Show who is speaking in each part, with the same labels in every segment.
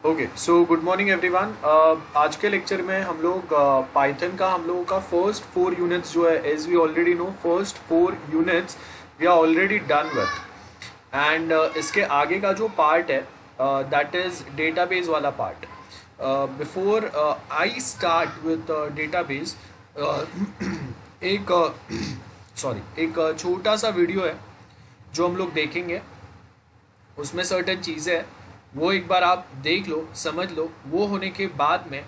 Speaker 1: Okay so good morning everyone. आज के lecture में हम लोग पाइथन का हम लोगों का फर्स्ट 4 यूनिट्स जो है, as we already know, first 4 units we are already done with. And इसके आगे का जो पार्ट है दैट इज डेटाबेस वाला part. Before I start with database, एक एक छोटा सा वीडियो है जो हम लोग देखेंगे। उसमें सर्टेन चीज़ें हैं, वो एक बार आप देख लो, समझ लो। वो होने के बाद में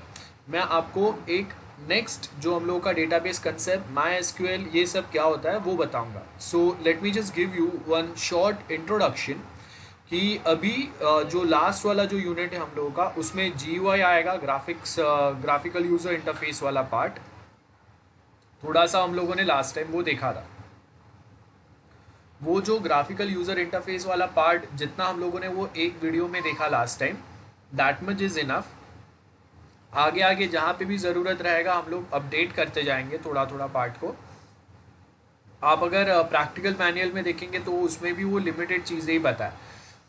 Speaker 1: मैं आपको एक नेक्स्ट जो हम लोगों का डेटाबेस कंसेप्ट, माई एसक्यूएल, ये सब क्या होता है वो बताऊंगा। So let me just give you one short introduction कि अभी जो लास्ट वाला जो यूनिट है हम लोगों का, उसमें GUI आएगा, ग्राफिकल यूज़र इंटरफेस वाला पार्ट। थोड़ा सा हम लोगों ने लास्ट टाइम वो देखा था। वो जो ग्राफिकल यूज़र इंटरफेस वाला पार्ट जितना हम लोगों ने वो एक वीडियो में देखा last time, that much is enough. आगे आगे जहाँ पे भी ज़रूरत रहेगा हम लोग अपडेट करते जाएंगे थोड़ा थोड़ा पार्ट को। आप अगर प्रैक्टिकल मैनुअल में देखेंगे तो उसमें भी वो लिमिटेड चीज़ें ही बताए।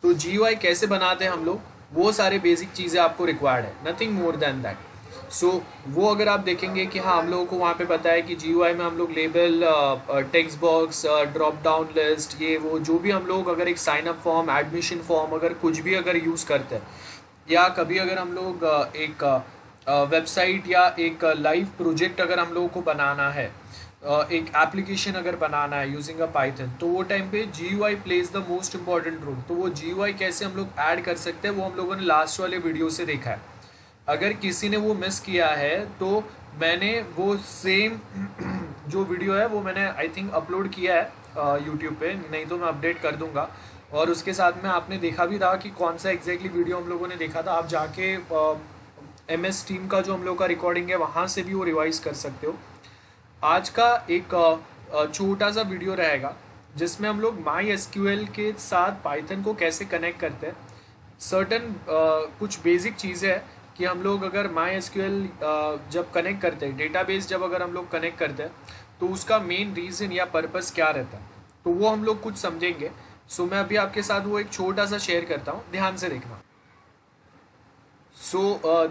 Speaker 1: तो GUI कैसे बनाते हैं हम लोग, वो सारे बेसिक चीज़ें आपको रिक्वायर्ड है, नथिंग मोर देन दैट। सो वो अगर आप देखेंगे कि हाँ, हम लोगों को वहाँ पे पता है कि GUI में हम लोग label, text box, drop down list, ये वो जो भी हम लोग अगर एक sign up form, admission form, अगर कुछ भी अगर यूज़ करते हैं, या कभी अगर हम लोग एक वेबसाइट या एक लाइव प्रोजेक्ट अगर हम लोगों को बनाना है, एक एप्लीकेशन अगर बनाना है यूजिंग अ पाइथन, तो वो टाइम पे GUI plays the most important role. तो वो GUI कैसे हम लोग ऐड कर सकते हैं वो हम लोगों ने लास्ट वाले वीडियो से देखा है। अगर किसी ने वो मिस किया है तो मैंने वो सेम जो वीडियो है वो मैंने आई थिंक अपलोड किया है यूट्यूब पे, नहीं तो मैं अपडेट कर दूंगा। और उसके साथ में आपने देखा भी था कि कौन सा एग्जैक्टली वीडियो हम लोगों ने देखा था। आप जाके MS टीम का जो हम लोग का रिकॉर्डिंग है वहाँ से भी वो रिवाइज कर सकते हो। आज का एक छोटा सा वीडियो रहेगा जिसमें हम लोग माई एसक्यूएल के साथ पाइथन को कैसे कनेक्ट करते हैं। सर्टन कुछ बेसिक चीज़ें हैं कि हम लोग अगर माई एसक्यूएल जब कनेक्ट करते हैं, डेटाबेस जब अगर हम लोग कनेक्ट करते हैं, तो उसका मेन रीज़न या पर्पस क्या रहता है, तो वो हम लोग कुछ समझेंगे। सो मैं अभी आपके साथ वो एक छोटा सा शेयर करता हूँ, ध्यान से देखना।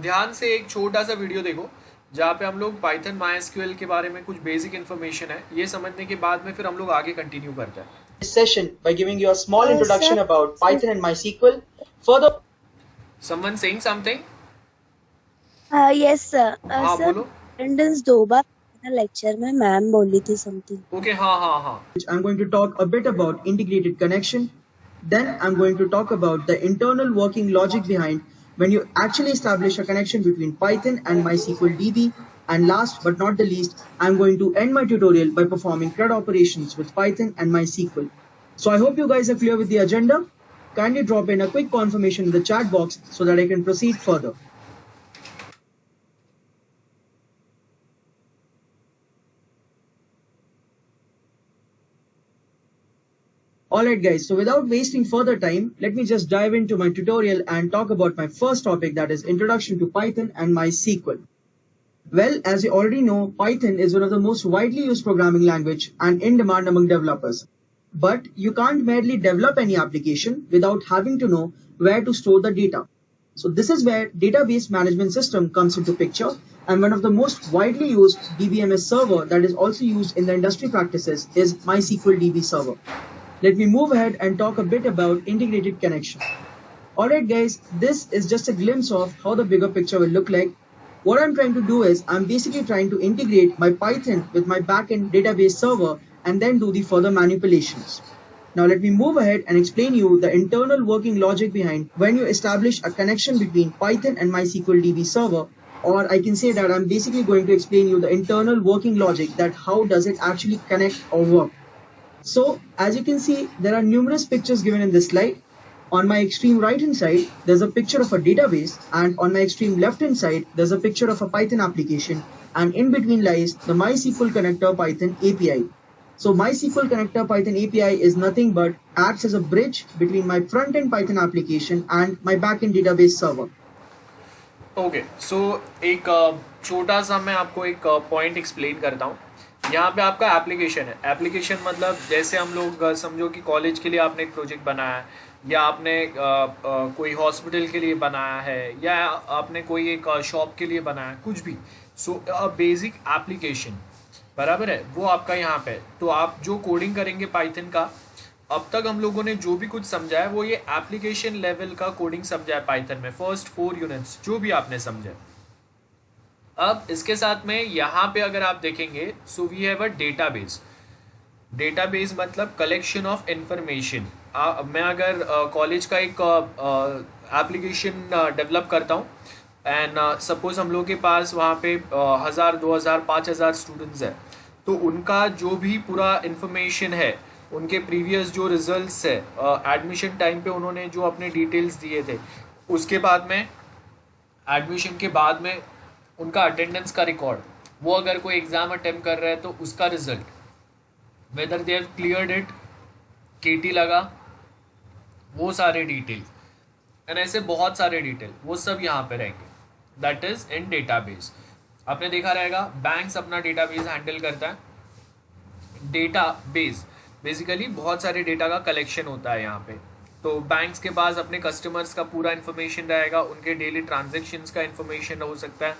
Speaker 1: ध्यान से एक छोटा सा वीडियो देखो जहाँ पे हम लोग पाइथन MySQL के बारे में कुछ बेसिक इन्फॉर्मेशन है, ये समझने के बाद में फिर हम लोग आगे कंटिन्यू करते हैं।
Speaker 2: This session by giving you a small introduction about Python and MySQL. Further,
Speaker 1: Someone saying something?
Speaker 3: Yes sir.
Speaker 1: हाँ
Speaker 3: सर
Speaker 1: बोलो।
Speaker 3: अटेंडेंस 2 बार लेक्चर में मैम बोली थी समथिंग।
Speaker 1: ओके, हाँ हाँ हाँ।
Speaker 2: I'm going to talk a bit about integrated connection. Then I'm going to talk about the internal working logic behind when you actually establish a connection between Python and MySQL DB. And last but not the least, I'm going to end my tutorial by performing CRUD operations with Python and MySQL. So I hope you guys are clear with the agenda. Kindly drop in a quick confirmation in the chat box so that I can proceed further. Alright guys, so without wasting further time, let me just dive into my tutorial and talk about my first topic, that is Introduction to Python and MySQL. Well, as you already know, Python is one of the most widely used programming language and in demand among developers. But you can't merely develop any application without having to know where to store the data. So this is where database management system comes into picture, and one of the most widely used DBMS server that is also used in the industry practices is MySQL DB server. Let me move ahead and talk a bit about integrated connection. Alright guys, this is just a glimpse of how the bigger picture will look like. What I'm trying to do is I'm basically trying to integrate my Python with my backend database server and then do the further manipulations. Now let me move ahead and explain you the internal working logic behind when you establish a connection between Python and MySQL DB server, or I can say that I'm basically going to explain you the internal working logic, that how does it actually connect or work. So as you can see, there are numerous pictures given in this slide. On my extreme right hand side, there's a picture of a database, and on my extreme left hand side, there's a picture of a Python application, and in between lies the MySQL connector Python API. So MySQL connector Python API is nothing but acts as a bridge between my front end Python application and my back end database server.
Speaker 1: Okay, so एक छोटा सा मैं आपको एक point explain करता हूँ। यहाँ पे आपका एप्लीकेशन है। एप्लीकेशन मतलब जैसे हम लोग समझो कि कॉलेज के लिए आपने एक प्रोजेक्ट बनाया है, या आपने कोई हॉस्पिटल के लिए बनाया है, या आपने कोई एक शॉप के लिए बनाया है, कुछ भी। सो बेसिक एप्लीकेशन, बराबर है, वो आपका यहाँ पे है। तो आप जो कोडिंग करेंगे पाइथन का, अब तक हम लोगों ने जो भी कुछ समझा है वो ये एप्लीकेशन लेवल का कोडिंग समझा है पाइथन में, फर्स्ट 4 यूनिट्स जो भी आपने समझा है। अब इसके साथ में यहाँ पे अगर आप देखेंगे, so we have a database. Database मतलब कलेक्शन ऑफ इंफॉर्मेशन। मैं अगर कॉलेज का एक एप्लीकेशन डेवलप करता हूँ, एंड सपोज हम लोग के पास वहाँ पे 1000 2000 5000 स्टूडेंट्स हैं, तो उनका जो भी पूरा इंफॉर्मेशन है, उनके प्रीवियस जो रिजल्ट्स है, एडमिशन टाइम पे उन्होंने जो अपने डिटेल्स दिए थे, उसके बाद में एडमिशन के बाद में उनका अटेंडेंस का रिकॉर्ड, वो अगर कोई एग्ज़ाम अटेम्प्ट कर रहा है तो उसका result, whether they have cleared it, KT लगा, वो सारे डिटेल, एंड ऐसे बहुत सारे डिटेल, वो सब यहाँ पे रहेंगे। That is in database. आपने देखा रहेगा बैंक्स अपना डेटाबेस हैंडल करता है। डेटाबेस बेसिकली बहुत सारे डेटा का कलेक्शन होता है यहाँ पे। तो बैंक्स के पास अपने कस्टमर्स का पूरा इन्फॉर्मेशन रहेगा, उनके डेली ट्रांजेक्शन्स का इन्फॉर्मेशन हो सकता है।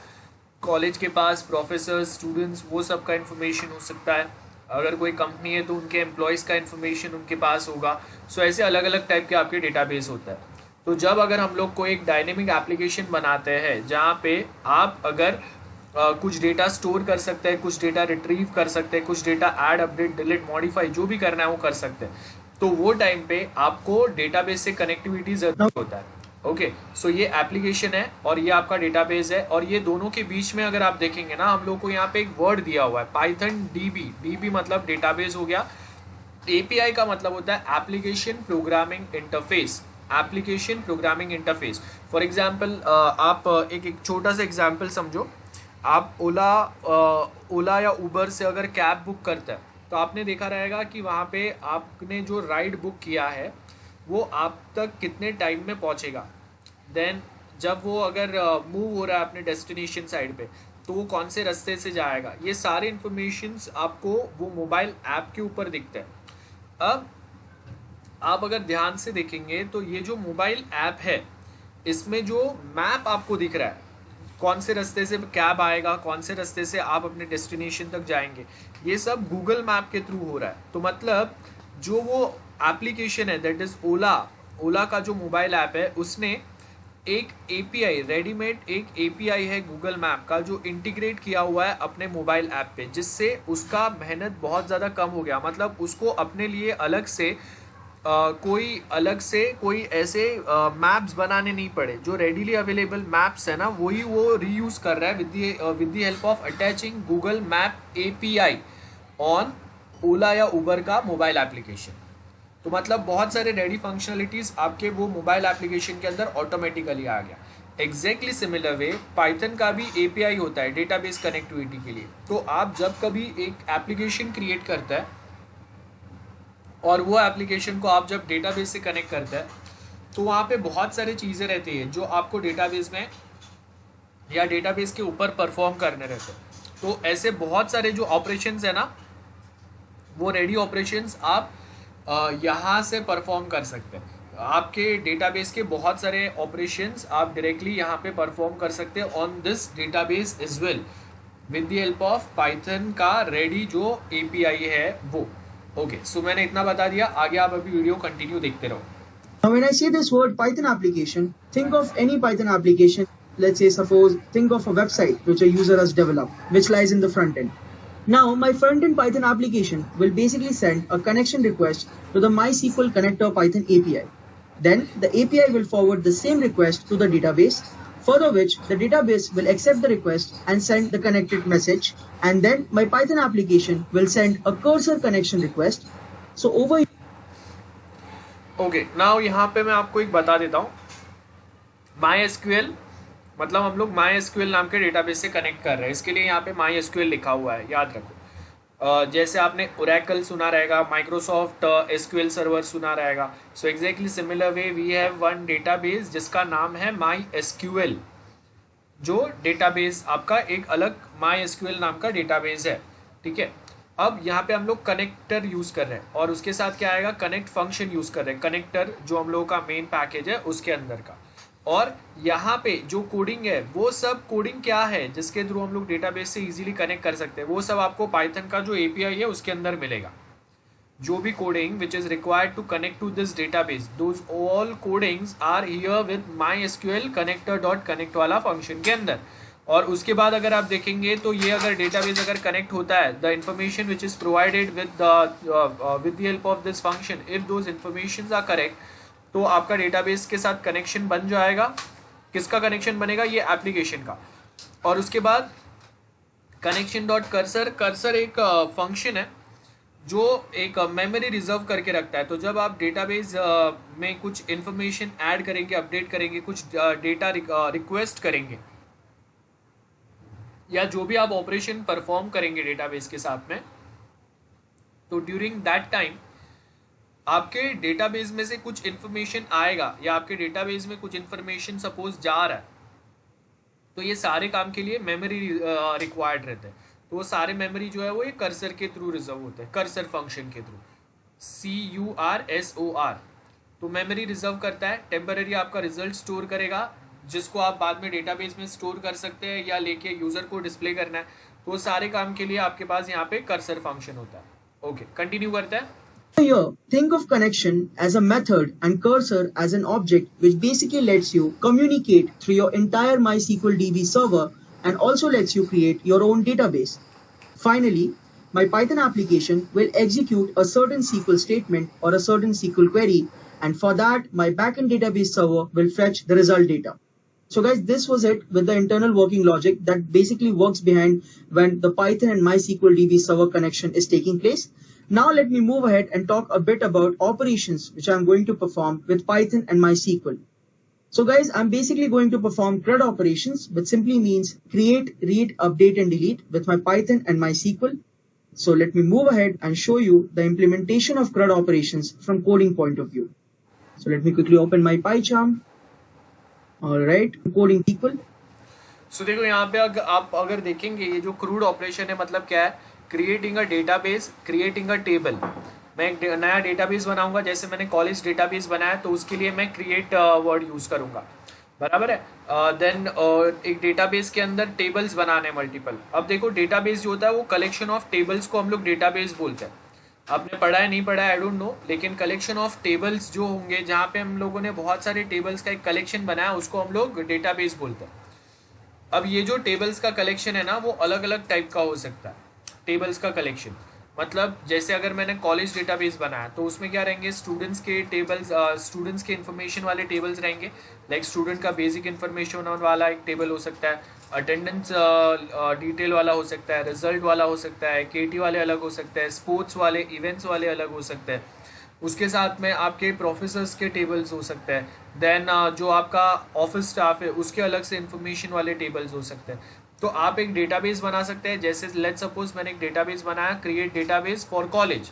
Speaker 1: कॉलेज के पास प्रोफेसर्स, स्टूडेंट्स, वो सब का इन्फॉर्मेशन हो सकता है। अगर कोई कंपनी है तो उनके एम्प्लॉयज़ का इन्फॉर्मेशन उनके पास होगा। सो ऐसे अलग अलग टाइप के आपके डेटाबेस होता है। तो जब अगर हम लोग कोई एक डायनेमिक एप्लीकेशन बनाते हैं जहाँ पे आप अगर कुछ डेटा स्टोर कर सकते हैं, कुछ डेटा रिट्रीव कर सकते हैं, कुछ data add, update, delete, modify जो भी करना है वो कर सकते हैं, तो वो टाइम पे आपको डेटाबेस से कनेक्टिविटी जरूर होता है। ओके, सो ये एप्लीकेशन है और ये आपका डेटाबेस है, और ये दोनों के बीच में अगर आप देखेंगे ना, हम लोग को यहाँ पे एक वर्ड दिया हुआ है पाइथन डीबी। डीबी मतलब डेटाबेस हो गया। एपीआई का मतलब होता है application programming interface. Application programming interface. For example आप एक छोटा सा एग्जांपल समझो। आप ओला या उबर से अगर कैब बुक करते हैं, तो आपने देखा रहेगा कि वहाँ पे आपने जो राइड बुक किया है वो आप तक कितने टाइम में पहुँचेगा। देन जब वो अगर मूव हो रहा है अपने डेस्टिनेशन साइड पे, तो वो कौन से रास्ते से जाएगा, ये सारे इन्फॉर्मेशंस आपको वो मोबाइल ऐप के ऊपर दिखते हैं। अब आप अगर ध्यान से देखेंगे तो ये जो मोबाइल ऐप है, इसमें जो मैप आपको दिख रहा है, कौन से रास्ते से कैब आएगा, कौन से रास्ते से आप अपने डेस्टिनेशन तक जाएंगे, ये सब गूगल मैप के थ्रू हो रहा है। तो मतलब जो वो एप्लीकेशन है, दैट इज ओला का जो मोबाइल ऐप है, उसने एक एपीआई, रेडीमेड एक एपीआई है गूगल मैप का, जो इंटीग्रेट किया हुआ है अपने मोबाइल ऐप पे, जिससे उसका मेहनत बहुत ज़्यादा कम हो गया। मतलब उसको अपने लिए अलग से कोई ऐसे मैप्स बनाने नहीं पड़े। जो रेडीली अवेलेबल मैप्स है ना, वही वो रीयूज़ कर रहा है with the help of attaching Google map API on Ola या उबर का मोबाइल एप्लीकेशन। तो मतलब बहुत सारे रेडी फंक्शनलिटीज़ आपके वो मोबाइल एप्लीकेशन के अंदर ऑटोमेटिकली आ गया। एग्जैक्टली सिमिलर वे पाइथन का भी एपीआई होता है डेटाबेस कनेक्टिविटी के लिए। तो आप जब कभी एक एप्लीकेशन क्रिएट करता है और वो एप्लीकेशन को आप जब डेटाबेस से कनेक्ट करते हैं, तो वहाँ पे बहुत सारी चीज़ें रहती हैं जो आपको डेटाबेस में या डेटाबेस के ऊपर परफॉर्म करने रहते हैं। तो ऐसे बहुत सारे जो ऑपरेशंस है ना, वो रेडी ऑपरेशंस आप यहाँ से परफॉर्म कर सकते हैं। आपके डेटाबेस के बहुत सारे ऑपरेशंस आप डायरेक्टली यहाँ पे परफॉर्म कर सकते हैं on this database is well, with the help of Python का रेडी जो एपीआई है वो। ओके, सो मैंने इतना बता दिया, आगे आप अभी वीडियो कंटिन्यू देखते रहो।
Speaker 2: Now, when I say this word Python application, think of any Python application. Let's say, suppose, think of a website which a user has developed, which lies in the front end. Now, my front-end Python application will basically send a connection request to the MySQL connector Python API. Then, the API will forward the same request to the database, further which the database will accept the request and send the connected message. And then, my Python application will send a cursor connection request. So, over
Speaker 1: okay, now यहाँ पे मैं आपको एक बता देता हूँ। MySQL मतलब हम लोग MySQL नाम के डेटाबेस से कनेक्ट कर रहे हैं। इसके लिए यहाँ पे MySQL लिखा हुआ है, याद रखो। जैसे आपने Oracle सुना रहेगा, माइक्रोसॉफ्ट SQL सर्वर सुना रहेगा। So exactly similar way we have one database जिसका नाम है MySQL। जो डेटाबेस आपका एक अलग MySQL नाम का डेटाबेस है, ठीक है। अब यहाँ पे हम लोग कनेक्टर यूज कर रहे हैं और उसके साथ क्या आएगा, कनेक्ट फंक्शन यूज कर रहे हैं, कनेक्टर जो हम लोगों का मेन पैकेज है उसके अंदर का। और यहाँ पे जो कोडिंग है वो सब कोडिंग क्या है जिसके थ्रू हम लोग डेटाबेस से इजीली कनेक्ट कर सकते हैं, वो सब आपको पाइथन का जो एपीआई है उसके अंदर मिलेगा। जो भी coding which is required to connect to this database, those all codings are here with MySQL connector dot connect वाला फंक्शन के अंदर। और उसके बाद अगर आप देखेंगे तो ये अगर डेटाबेस अगर कनेक्ट होता है, the information which is provided with the help of this function, if those information are correct, तो आपका डेटाबेस के साथ कनेक्शन बन जाएगा। किसका कनेक्शन बनेगा, ये एप्लीकेशन का। और उसके बाद कनेक्शन डॉट कर्सर, कर्सर एक फंक्शन है जो एक मेमोरी रिजर्व करके रखता है। तो जब आप डेटाबेस में कुछ इंफॉर्मेशन ऐड करेंगे, अपडेट करेंगे, कुछ डेटा रिक्वेस्ट करेंगे, या जो भी आप ऑपरेशन परफॉर्म करेंगे डेटाबेस के साथ में, तो ड्यूरिंग दैट टाइम आपके डेटाबेस में से कुछ इंफॉर्मेशन आएगा या आपके डेटाबेस में कुछ इंफॉर्मेशन सपोज जा रहा है, तो ये सारे काम के लिए मेमोरी रिक्वायर्ड रहते हैं। तो वो सारे मेमोरी जो है वो ये कर्सर के थ्रू रिजर्व होते हैं, कर्सर फंक्शन के थ्रू, CURSOR। तो मेमोरी रिजर्व करता है, टेम्पररी आपका रिजल्ट स्टोर करेगा जिसको आप बाद में डेटाबेस में स्टोर कर सकते हैं या लेके यूजर को डिस्प्ले करना है। तो वो सारे काम के लिए आपके पास यहाँ पे कर्सर फंक्शन होता है। ओके, कंटिन्यू करते हैं।
Speaker 2: Here, think of connection as a method and cursor as an object which basically lets you communicate through your entire MySQL DB server and also lets you create your own database. Finally, my Python application will execute a certain SQL statement or a certain SQL query, and for that, my backend database server will fetch the result data. So guys, this was it with the internal working logic that basically works behind when the Python and MySQL DB server connection is taking place. Now let me move ahead and talk a bit about operations which I'm going to perform with Python and MySQL. So guys, I'm basically going to perform CRUD operations, which simply means create, read, update and delete with my Python and MySQL. So let me move ahead and show you the implementation of CRUD operations from coding point of view. So let me quickly open my PyCharm. Alright, coding SQL.
Speaker 1: सो देखो यहाँ पे आप अगर देखेंगे ये जो crude operation है मतलब क्या है, creating a database, creating a table. मैं एक नया डेटाबेस बनाऊंगा, जैसे मैंने कॉलेज डेटाबेस बनाया तो उसके लिए मैं क्रिएट वर्ड यूज करूंगा, बराबर है। देन एक डेटाबेस के अंदर टेबल्स बनाने मल्टीपल। अब देखो डेटाबेस जो होता है वो कलेक्शन ऑफ टेबल्स को हम लोग डेटाबेस बोलते हैं। आपने पढ़ा है नहीं पढ़ा है आई डोंट नो, लेकिन कलेक्शन ऑफ टेबल्स जो होंगे जहाँ पे हम लोगों ने बहुत सारे टेबल्स का एक कलेक्शन बनाया उसको हम लोग डेटाबेस बोलते हैं। अब ये जो टेबल्स का कलेक्शन है ना वो अलग अलग टाइप का हो सकता है। टेबल्स का कलेक्शन मतलब जैसे अगर मैंने कॉलेज डेटाबेस बनाया तो उसमें क्या रहेंगे, स्टूडेंट्स के टेबल्स, स्टूडेंट्स के इन्फॉर्मेशन वाले टेबल्स रहेंगे। लाइक स्टूडेंट का बेसिक इन्फॉर्मेशन वाला एक टेबल हो सकता है, अटेंडेंस डिटेल वाला हो सकता है, रिजल्ट वाला हो सकता है, केटी वाले अलग हो सकते हैं, स्पोर्ट्स वाले, इवेंट्स वाले अलग हो सकते हैं। उसके साथ में आपके प्रोफेसर्स के टेबल्स हो सकते हैं। देन जो आपका ऑफिस स्टाफ है उसके अलग से इन्फॉर्मेशन वाले टेबल्स हो सकते हैं। तो आप एक डेटाबेस बना सकते हैं, जैसे लेट्स सपोज मैंने एक डेटाबेस बनाया, क्रिएट डेटाबेस फॉर कॉलेज।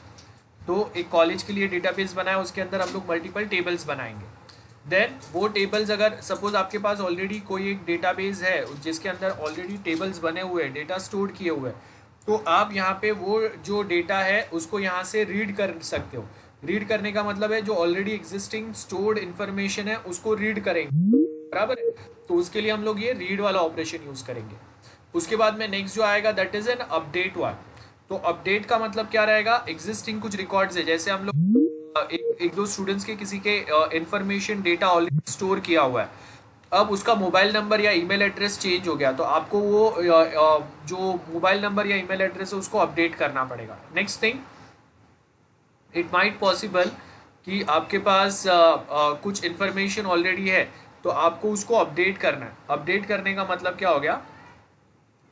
Speaker 1: तो एक कॉलेज के लिए डेटाबेस बनाया, उसके अंदर हम लोग मल्टीपल टेबल्स बनाएंगे। देन वो टेबल्स अगर सपोज आपके पास ऑलरेडी कोई एक डेटाबेस है जिसके अंदर ऑलरेडी टेबल्स बने हुए हैं, डेटा स्टोर किए हुए हैं, तो आप यहाँ पे वो जो डेटा है उसको यहाँ से रीड कर सकते हो। रीड करने का मतलब है जो ऑलरेडी एग्जिस्टिंग स्टोर्ड इन्फॉर्मेशन है उसको रीड करेंगे, बराबर है। तो उसके लिए हम लोग ये रीड वाला ऑपरेशन यूज करेंगे। उसके बाद में नेक्स्ट जो आएगा that is an update one. तो अपडेट का मतलब क्या रहेगा, एग्जिस्टिंग कुछ रिकॉर्ड्स है, जैसे हम लोग एक दो स्टूडेंट्स के किसी के इंफॉर्मेशन डेटा ऑलरेडी स्टोर किया हुआ है, अब उसका मोबाइल नंबर या ईमेल एड्रेस चेंज हो गया तो आपको वो जो मोबाइल नंबर या ईमेल एड्रेस है उसको अपडेट करना पड़ेगा। Next thing, it might possible कि आपके पास कुछ इन्फॉर्मेशन ऑलरेडी है तो आपको उसको अपडेट करना है। अपडेट करने का मतलब क्या हो गया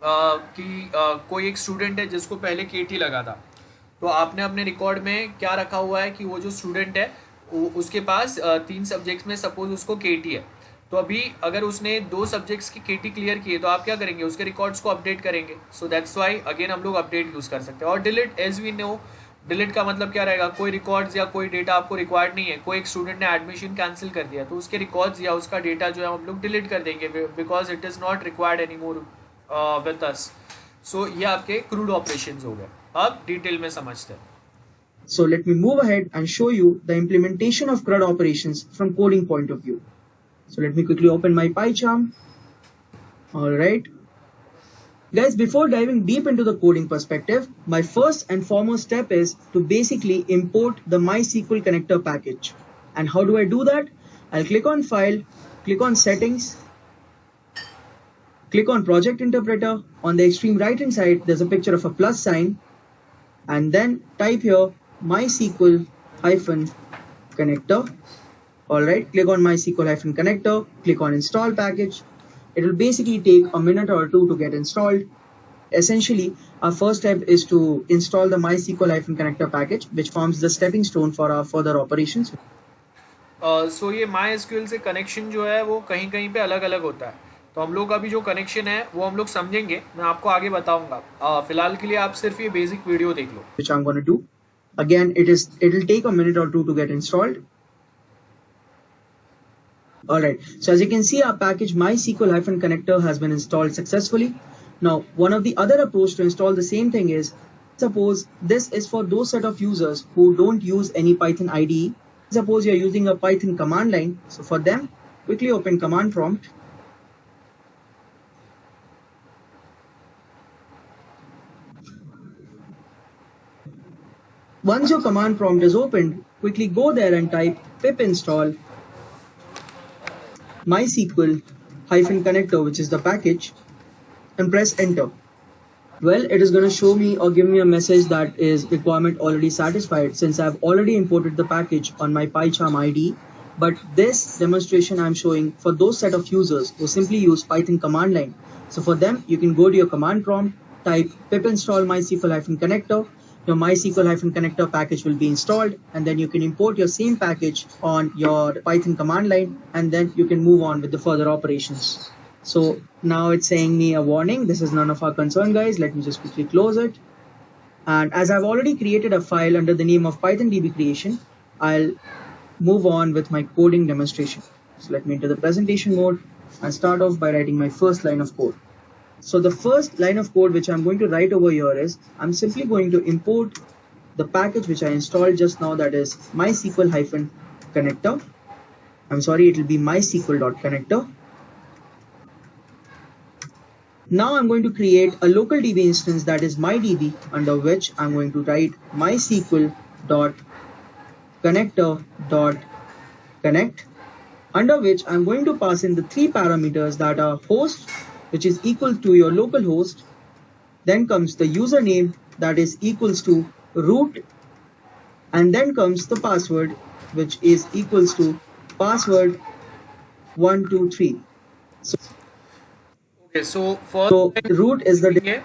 Speaker 1: कि कोई एक स्टूडेंट है जिसको पहले केटी लगा था, तो आपने अपने रिकॉर्ड में क्या रखा हुआ है कि वो जो स्टूडेंट है उसके पास 3 सब्जेक्ट्स में सपोज उसको केटी है, तो अभी अगर उसने 2 सब्जेक्ट्स की केटी क्लियर किए तो आप क्या करेंगे, उसके रिकॉर्ड्स को अपडेट करेंगे। सो दैट्स वाई अगेन हम लोग अपडेट यूज कर सकते हैं। और delete, as we know, delete का मतलब क्या रहेगा, कोई रिकॉर्ड्स या कोई डेटा आपको रिक्वायर्ड नहीं है, कोई एक स्टूडेंट ने एडमिशन कैंसिल कर दिया तो उसके रिकॉर्ड्स या उसका डेटा जो है हम लोग डिलीट कर देंगे because it is not required any more with us. So ये आपके क्रूड ऑपरेशंस हो गए। अब डिटेल में समझते हैं.
Speaker 2: So let me move ahead and show you the implementation of CRUD operations from coding point of view. So let me quickly open my PyCharm. Alright. Guys, before diving deep into the coding perspective, my first and foremost step is to basically import the MySQL connector package. And how do I do that? I'll click on File, click on Settings, click on Project Interpreter. On the extreme right hand side, there's a picture of a plus sign. And then type here MySQL-connector. Alright, click on MySQL-connector, click on Install Package. It will basically take a minute or two to get installed. Essentially, our first step is to install the MySQL-connector package, which forms the stepping stone for our further operations.
Speaker 1: सो ये MySQL से connection जो है वो कहीं कहीं पे अलग अलग होता है. तो हम लोग अभी जो कनेक्शन है वो हम लोग समझेंगे, मैं आपको आगे बताऊंगा. फिलहाल के लिए आप सिर्फ ये बेसिक वीडियो देख लो.
Speaker 2: Which I'm going to do. Again, it'll take a minute or two to get installed. Alright, so as you can see, our package MySQL-connector has been installed successfully. Now, one of the other approach to install the same thing is, suppose this is for those set of users who don't use any Python IDE. Suppose you're using a Python command line. So for them, quickly open command prompt. Once your command prompt is opened, quickly go there and type pip install MySQL-connector, which is the package, and press enter. Well, it is going to show me or give me a message that is requirement already satisfied, since I've already imported the package on my PyCharm IDE. But this demonstration I'm showing for those set of users who simply use Python command line. So for them, you can go to your command prompt, type pip install MySQL-connector. Your MySQL-connector package will be installed, and then you can import your same package on your Python command line, and then you can move on with the further operations. So now it's saying me a warning. This is none of our concern, guys. Let me just quickly close it. And as I've already created a file under the name of PythonDB creation, I'll move on with my coding demonstration. So let me enter the presentation mode and start off by writing my first line of code. So the first line of code which I'm going to write over here is, I'm simply going to import the package which I installed just now, that is MySQL-connector. I'm sorry, it will be MySQL.connector. Now I'm going to create a local DB instance, that is MyDB, under which I'm going to write MySQL.connector.connect, under which I'm going to pass in the three parameters that are host, which is equal to your local host, then comes the username, that is equals to root, and then comes the password, which is equals to password 123.
Speaker 1: So
Speaker 2: root is the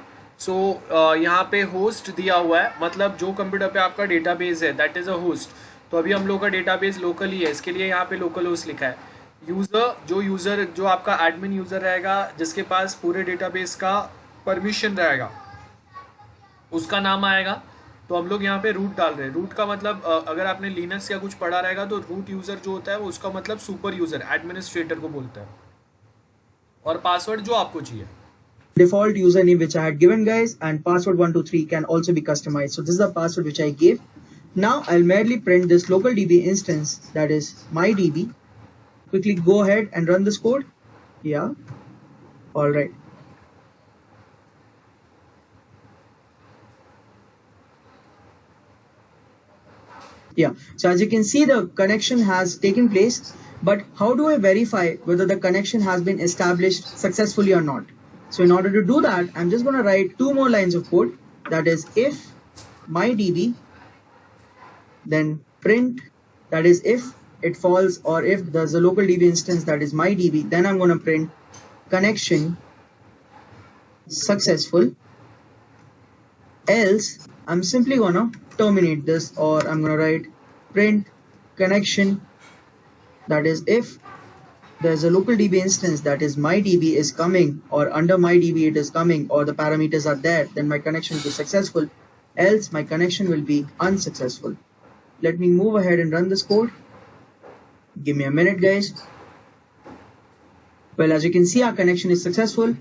Speaker 1: यहाँ पे host दिया हुआ है, मतलब जो computer पे आपका database है दैट इज अ होस्ट. तो अभी हम लोग का डेटाबेस लोकल ही है, इसके लिए यहाँ पे लोकल होस्ट लिखा है. यूज़र जो आपका एडमिन यूज़र रहेगा, जिसके पास पूरे डेटाबेस का परमिशन रहेगा, उसका नाम आएगा. तो हम लोग यहाँ पे रूट डाल रहे हैं. रूट का मतलब अगर आपने लिनक्स या कुछ पढ़ा रहेगा तो रूट यूज़र जो होता है वो उसका मतलब सुपर यूज़र, एडमिनिस्ट्रेटर को बोलता है. और पासवर्ड जो आपको चाहिए.
Speaker 2: Default username which I had given, guys, and password 123 can also be customized. So this is the password which I gave. Now I'll merely print this local DB instance, that is MyDB. Quickly go ahead and run this code. Yeah. All right. Yeah. So as you can see, the connection has taken place. But how do I verify whether the connection has been established successfully or not? So in order to do that, I'm just going to write two more lines of code. That is if MyDB, then print, that is if it false or if there's a local DB instance, that is MyDB, then I'm going to print connection successful. Else I'm simply going to terminate this, or I'm going to write print connection, that is if there's a local DB instance, that is MyDB is coming, or under MyDB it is coming, or the parameters are there, then my connection will be successful. Else my connection will be unsuccessful. Let me move ahead and run this code. Give me a minute, guys. Well, as you can see, our connection is successful.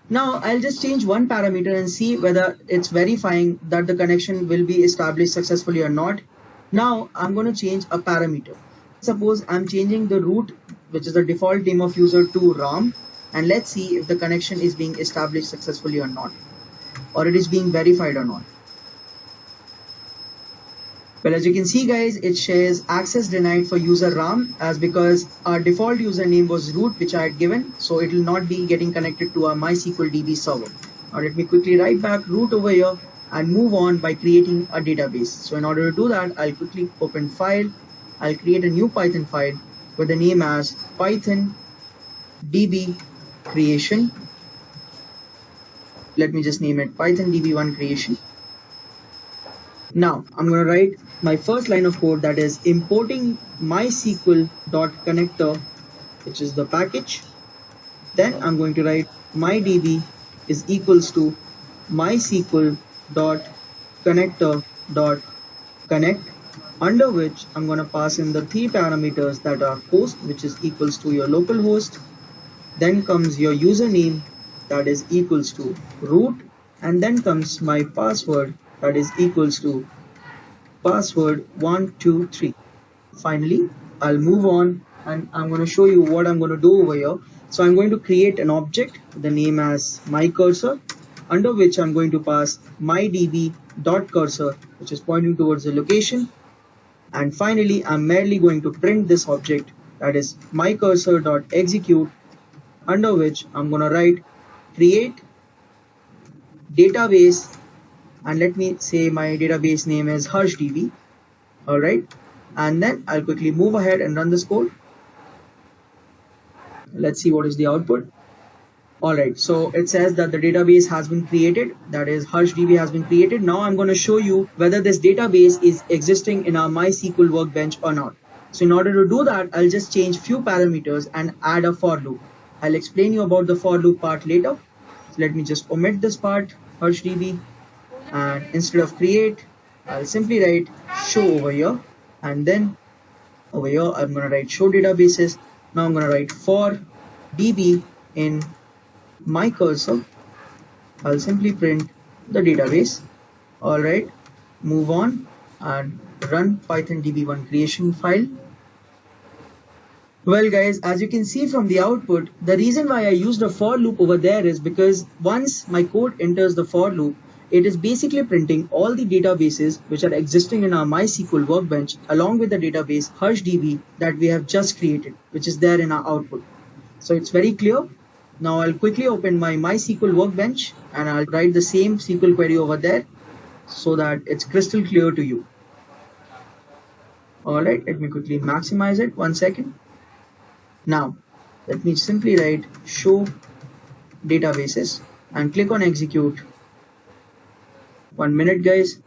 Speaker 2: Now I'll just change one parameter and see whether it's verifying that the connection will be established successfully or not. Now I'm going to change a parameter. Suppose I'm changing the root, which is the default name of user, to Ram, and let's see if the connection is being established successfully or not, or it is being verified or not. Well, as you can see guys, it shares access denied for user Ram, as because our default username was root, which I had given, so it will not be getting connected to our MySQL DB server. Now let me quickly write back root over here and move on by creating a database. So in order to do that, I'll quickly open file. I'll create a new Python file with the name as Python DB creation. Let me just name it Python DB1 creation. Now I'm going to write my first line of code, that is importing mysql.connector, which is the package. Then I'm going to write mydb is equals to mysql.connector.connect, under which I'm going to pass in the three parameters that are host, which is equals to your local host. Then comes your username, that is equals to root, and then comes my password, that is equals to password 123. Finally, I'll move on and I'm going to show you what I'm going to do over here. So I'm going to create an object with the name as myCursor, under which I'm going to pass mydb.cursor, which is pointing towards the location. And finally, I'm merely going to print this object, that is myCursor.execute, under which I'm going to write create database, and let me say my database name is HarshDB. Alright, and then I'll quickly move ahead and run this code. Let's see what is the output. Alright, so it says that the database has been created, that is HarshDB has been created. Now I'm going to show you whether this database is existing in our MySQL workbench or not. So in order to do that, I'll just change few parameters and add a for loop. I'll explain you about the for loop part later. So let me just omit this part, HarshDB, and instead of create, I'll simply write show over here, and then over here I'm going to write show databases. Now I'm going to write for db in myCursor. I'll simply print the database. Alright, move on and run Python DB1 creation file. Well guys, as you can see from the output, the reason why I used a for loop over there is because once my code enters the for loop, it is basically printing all the databases which are existing in our MySQL workbench along with the database HarshDB that we have just created, which is there in our output. So it's very clear. Now I'll quickly open my MySQL workbench and I'll write the same SQL query over there so that it's crystal clear to you. Alright, let me quickly maximize it. 1 second. Now let me simply write show databases and click on execute. 1 minute guys.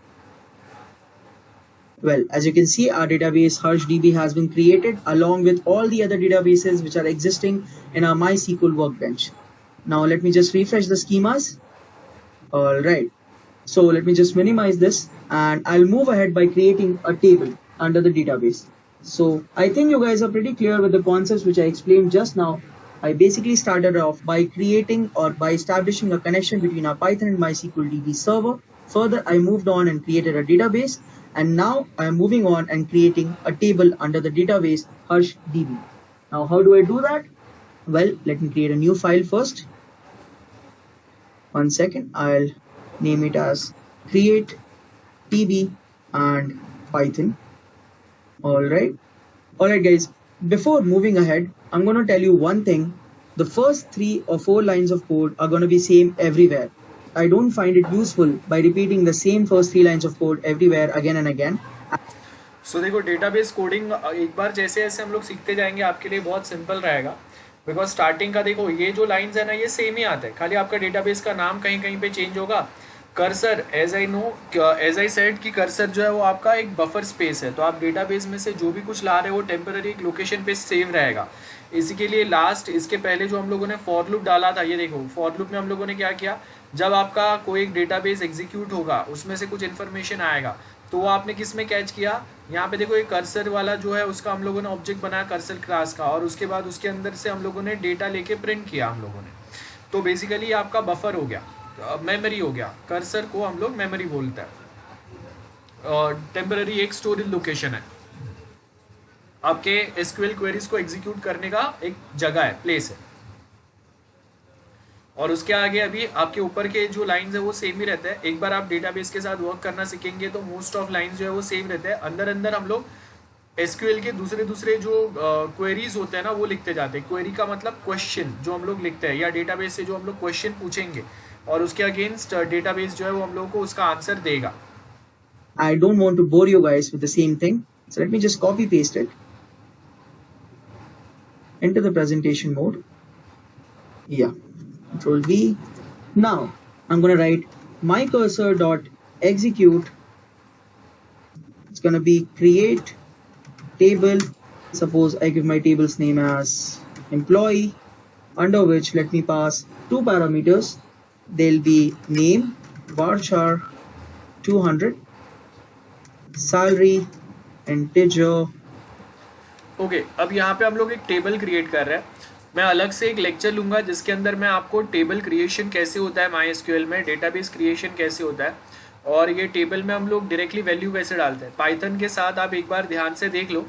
Speaker 2: Well, as you can see, our database HarshDB has been created along with all the other databases which are existing in our MySQL workbench. Now let me just refresh the schemas. Alright, so let me just minimize this and I'll move ahead by creating a table under the database. So I think you guys are pretty clear with the concepts which I explained just now. I basically started off by creating or by establishing a connection between our Python and MySQL DB server. Further, I moved on and created a database, and now I am moving on and creating a table under the database HarshDB. Now how do I do that? Well, let me create a new file first. 1 second, I'll name it as create tb and python. Alright guys, before moving ahead, I'm going to tell you one thing. The first 3 or 4 lines of code are going to be same everywhere. I don't find it useful by repeating the same first 3 lines of code everywhere again and again.
Speaker 1: So देखो database coding एक बार जैसे जैसे हम लोग सीखते जाएंगे आपके लिए बहुत सिंपल रहेगा, बिकॉज स्टार्टिंग का देखो ये जो लाइंस है ना ये सेम ही आता है, खाली आपका डेटाबेस का नाम कहीं कहीं पे चेंज होगा. कर्सर एज आई सेड कि कर्सर जो है वो आपका एक बफर स्पेस है, तो आप डेटाबेस में से जो भी कुछ ला रहे हो टेम्पररी एक लोकेशन पे सेव रहेगा. इसी के लिए लास्ट इसके पहले जो हम लोगों ने फॉर लूप डाला था, ये देखो फॉर लूप में हम लोगों ने क्या किया, जब आपका कोई एक डेटाबेस एग्जीक्यूट होगा उसमें से कुछ इन्फॉर्मेशन आएगा तो वो आपने किस में कैच किया, यहाँ पे देखो ये कर्सर वाला जो है उसका हम लोगों ने ऑब्जेक्ट बनाया कर्सर क्लास का, और उसके बाद उसके अंदर से हम लोगों ने डेटा लेके प्रिंट किया हम लोगों ने. तो बेसिकली आपका बफर हो गया, मेमोरी हो गया। कर्सर को हम लोग मेमोरी बोलते हैं। टेम्पररी एक स्टोरेज लोकेशन है, आपके एसक्यूएल क्वेरीज को एग्जीक्यूट करने का एक जगह है, प्लेस है। और उसके आगे अभी आपके ऊपर के जो लाइंस है वो सेम ही रहते हैं। एक बार आप डेटाबेस के साथ वर्क करना सीखेंगे तो मोस्ट ऑफ लाइंस जो है वो सेम रहते हैं। अंदर अंदर हम लोग एसक्यूएल के दूसरे दूसरे जो क्वेरीज होते हैं ना वो लिखते जाते हैं। क्वेरी का मतलब क्वेश्चन जो हम लोग लिखते हैं, या डेटाबेस से जो हम लोग क्वेश्चन पूछेंगे और उसके अगेंस्ट डेटाबेस जो है वो हम लोग को उसका आंसर देगा।
Speaker 2: I don't want to bore you guys with the same thing, so let me just copy paste it into the presentation mode. Yeah, Control V. Now I'm going to write my cursor dot execute. It's going to be create table. Suppose I give my table's name as employee, under which let me pass two parameters. They'll be name varchar 200, salary integer.
Speaker 1: Okay अब यहाँ पे हम लोग एक table create कर रहे हैं। मैं अलग से एक लेक्चर लूंगा जिसके अंदर मैं आपको टेबल क्रिएशन कैसे होता है MySQL में, डेटाबेस क्रिएशन कैसे होता है, और ये टेबल में हम लोग डायरेक्टली वैल्यू कैसे डालते हैं। पाइथन के साथ आप एक बार ध्यान से देख लो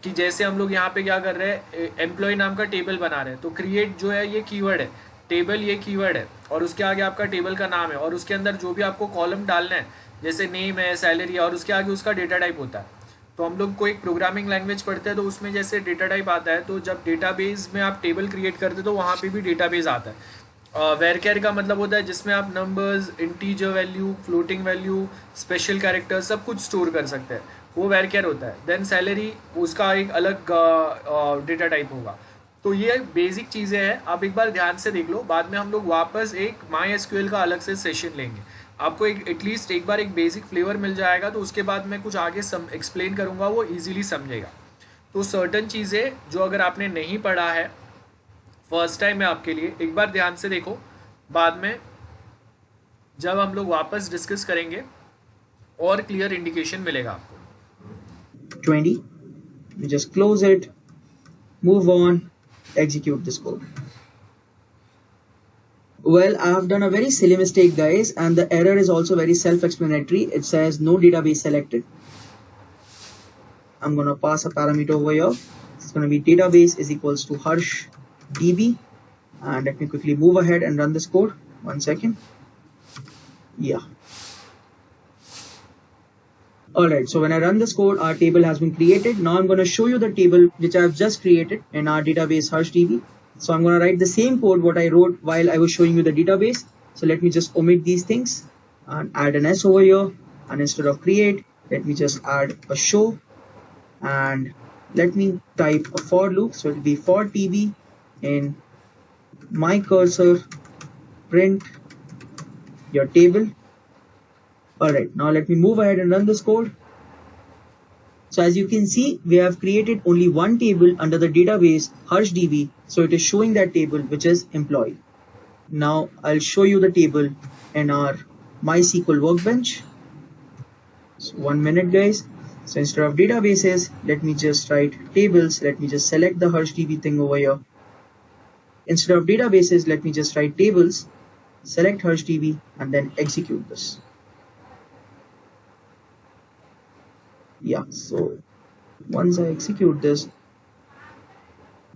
Speaker 1: कि जैसे हम लोग यहाँ पे क्या कर रहे हैं, एम्प्लॉय नाम का टेबल बना रहे हैं। तो क्रिएट जो है ये कीवर्ड है, टेबल ये कीवर्ड है, और उसके आगे आपका टेबल का नाम है, और उसके अंदर जो भी आपको कॉलम डालना है जैसे नेम है, सैलरी है, और उसके आगे उसका डेटा टाइप होता है। तो हम लोग को एक प्रोग्रामिंग लैंग्वेज पढ़ते हैं तो उसमें जैसे डेटा टाइप आता है, तो जब डेटाबेस में आप टेबल क्रिएट करते हैं तो वहाँ पे भी डेटाबेस आता है। वेरकेयर का मतलब होता है जिसमें आप numbers, integer value, floating value, special character सब कुछ स्टोर कर सकते हैं, वो वेरकेयर होता है। देन सैलरी उसका एक अलग डेटा टाइप होगा। तो ये बेसिक चीज़ें हैं, आप एक बार ध्यान से देख लो। बाद में हम लोग वापस एक MySQL का अलग से सेशन लेंगे, आपको एक एटलीस्ट एक बार एक बेसिक फ्लेवर मिल जाएगा, तो उसके बाद मैं कुछ आगे एक्सप्लेन करूँगा, वो इजीली समझेगा। तो सर्टन चीज़ें जो अगर आपने नहीं पढ़ा है, फर्स्ट टाइम है आपके लिए, एक बार ध्यान से देखो। बाद में जब हम लोग वापस डिस्कस करेंगे और क्लियर इंडिकेशन मिलेगा आपको।
Speaker 2: 20. You just close it, move on, execute this code. Well, I have done a very silly mistake, guys, and the error is also very self-explanatory. It says no database selected. I'm going to pass a parameter over here. It's going to be database is equals to Harsh DB. And let me quickly move ahead and run this code. 1 second. Yeah. Alright, so when I run this code, our table has been created. Now I'm going to show you the table which I have just created in our database HarshDB. So I'm going to write the same code what I wrote while I was showing you the database. So let me just omit these things and add an S over here. And instead of create, let me just add a show. And let me type a for loop. So it will be for TB in my cursor print your table. Alright, now let me move ahead and run this code. So as you can see, we have created only one table under the database HarshDB. So it is showing that table, which is employee. Now I'll show you the table in our MySQL workbench. So 1 minute, guys. So instead of databases, let me just write tables. Let me just select the HarshDB thing over here. Instead of databases, let me just write tables, select HarshDB, and then execute this. Yeah, so once I execute this,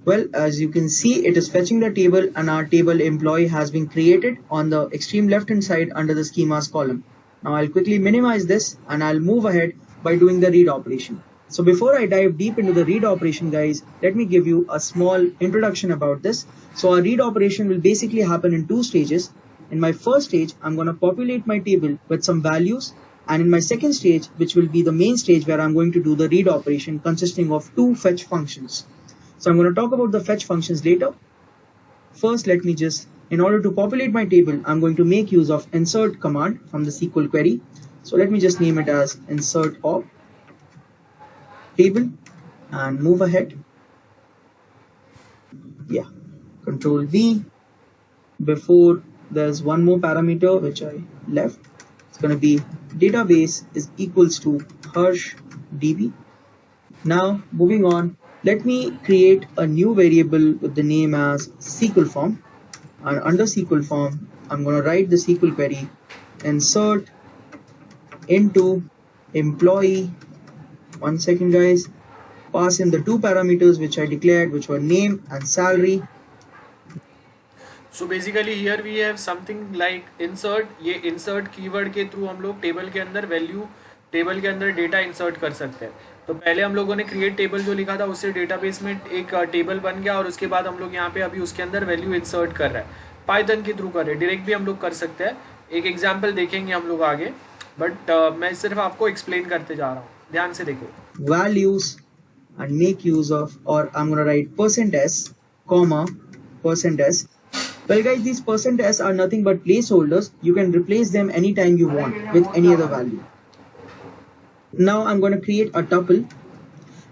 Speaker 2: well, as you can see, it is fetching the table, and our table employee has been created on the extreme left hand side under the schemas column. Now I'll quickly minimize this and I'll move ahead by doing the read operation. So before I dive deep into the read operation, guys, let me give you a small introduction about this. So our read operation will basically happen in 2 stages. In my first stage, I'm going to populate my table with some values. And in my second stage, which will be the main stage where I'm going to do the read operation consisting of 2 fetch functions. So I'm going to talk about the fetch functions later. First, let me just, in order to populate my table, I'm going to make use of insert command from the SQL query. So let me just name it as insert op table and move ahead. Yeah, Control V. Before, there's one more parameter which I left. It's going to be database is equals to HarshDB. Now moving on, let me create a new variable with the name as SQL form. and under SQL form, I'm going to write the SQL query, insert into employee. One second, guys. Pass in the two parameters which I declared, which were name and salary.
Speaker 1: So basically here we have something like insert. ये insert keyword के through हम लोग table के अंदर value, table के अंदर data insert कर सकते हैं. तो पहले हम लोगों ने क्रिएट टेबल जो लिखा था उससे डेटाबेस में एक टेबल बन गया, और उसके बाद हम लोग यहाँ पे अभी उसके अंदर वैल्यू इंसर्ट कर रहे हैं. पाइथन के थ्रू कर रहे हैं, डायरेक्ट भी हम लोग कर सकते हैं. एक एग्जाम्पल देखेंगे हम लोग आगे, बट मैं सिर्फ आपको एक्सप्लेन करते जा रहा हूँ, ध्यान से देखो.
Speaker 2: Values and make use of, or I'm going to write %s, comma, %s. Well guys, these %s are nothing but placeholders. You can replace them anytime you want with any other value. Now I'm going to create a tuple.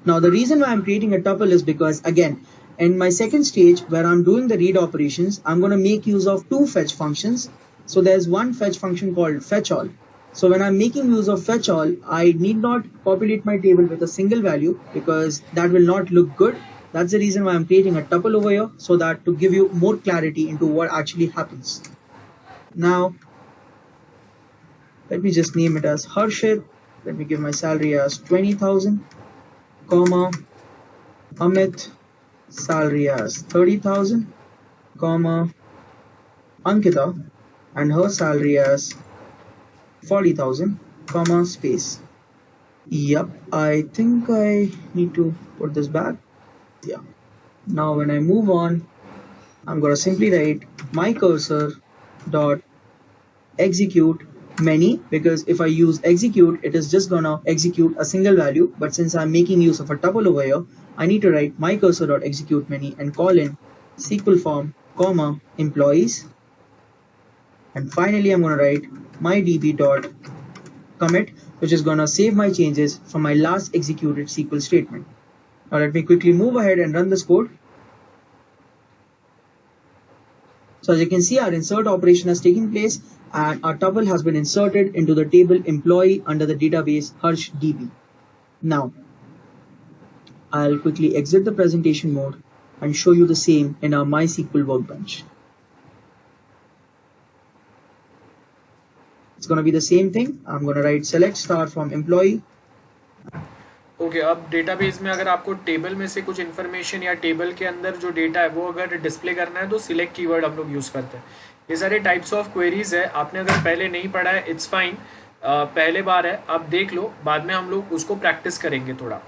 Speaker 2: Now the reason why I'm creating a tuple is because, again, in my second stage where I'm doing the read operations, I'm going to make use of two fetch functions. So there's one fetch function called fetchAll. So when I'm making use of fetchAll, I need not populate my table with a single value because that will not look good. That's the reason why I'm creating a tuple over here, so that to give you more clarity into what actually happens. Now, let me just name it as Harshit. Let me give my salary as 20,000, comma, Amit, salary as 30,000, comma, Ankita, and her salary as 40,000, comma, space. Yep, I think I need to put this back. Yeah. Now when I move on, I'm going to simply write my cursor dot execute many, because if I use execute, it is just gonna execute a single value. But since I'm making use of a tuple over here, I need to write my cursor dot execute many and call in SQL form, comma, employees. And finally, I'm going to write my db dot commit, which is going to save my changes from my last executed SQL statement. Now let me quickly move ahead and run this code. So as you can see, our insert operation has taken place and our tuple has been inserted into the table employee under the database HarshDB. Now, I'll quickly exit the presentation mode and show you the same in our MySQL workbench. It's going to be the same thing. I'm going to write select star from employee.
Speaker 1: Okay, अब database में अगर आपको table में से कुछ information या table के अंदर जो डेटा है वो अगर डिस्प्ले करना है तो सिलेक्ट कीवर्ड हम लोग यूज़ करते हैं. ये सारे टाइप्स ऑफ क्वेरीज है. आपने अगर पहले नहीं पढ़ा है, इट्स फाइन, पहले बार है, आप देख लो, बाद में हम लोग उसको प्रैक्टिस करेंगे थोड़ा.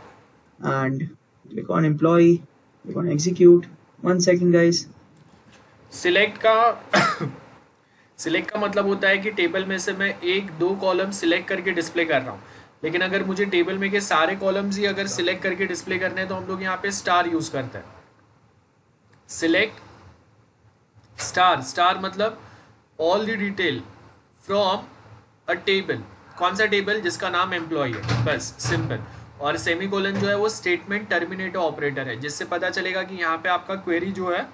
Speaker 2: And click on employee, click on execute. 1 second guys.
Speaker 1: Select का मतलब होता है कि टेबल में से मैं एक दो कॉलम सिलेक्ट करके डिस्प्ले कर रहा हूँ. लेकिन अगर मुझे टेबल में के सारे कॉलम्स ही अगर सिलेक्ट करके डिस्प्ले करने हैं तो हम लोग यहाँ पे स्टार यूज करते हैं. सिलेक्ट स्टार मतलब all the detail from a table. कौन सा टेबल? जिसका नाम एम्प्लॉय है, बस सिंपल. और सेमीकोलन जो है वो स्टेटमेंट टर्मिनेटर ऑपरेटर है, जिससे पता चलेगा कि यहाँ पे आपका क्वेरी जो है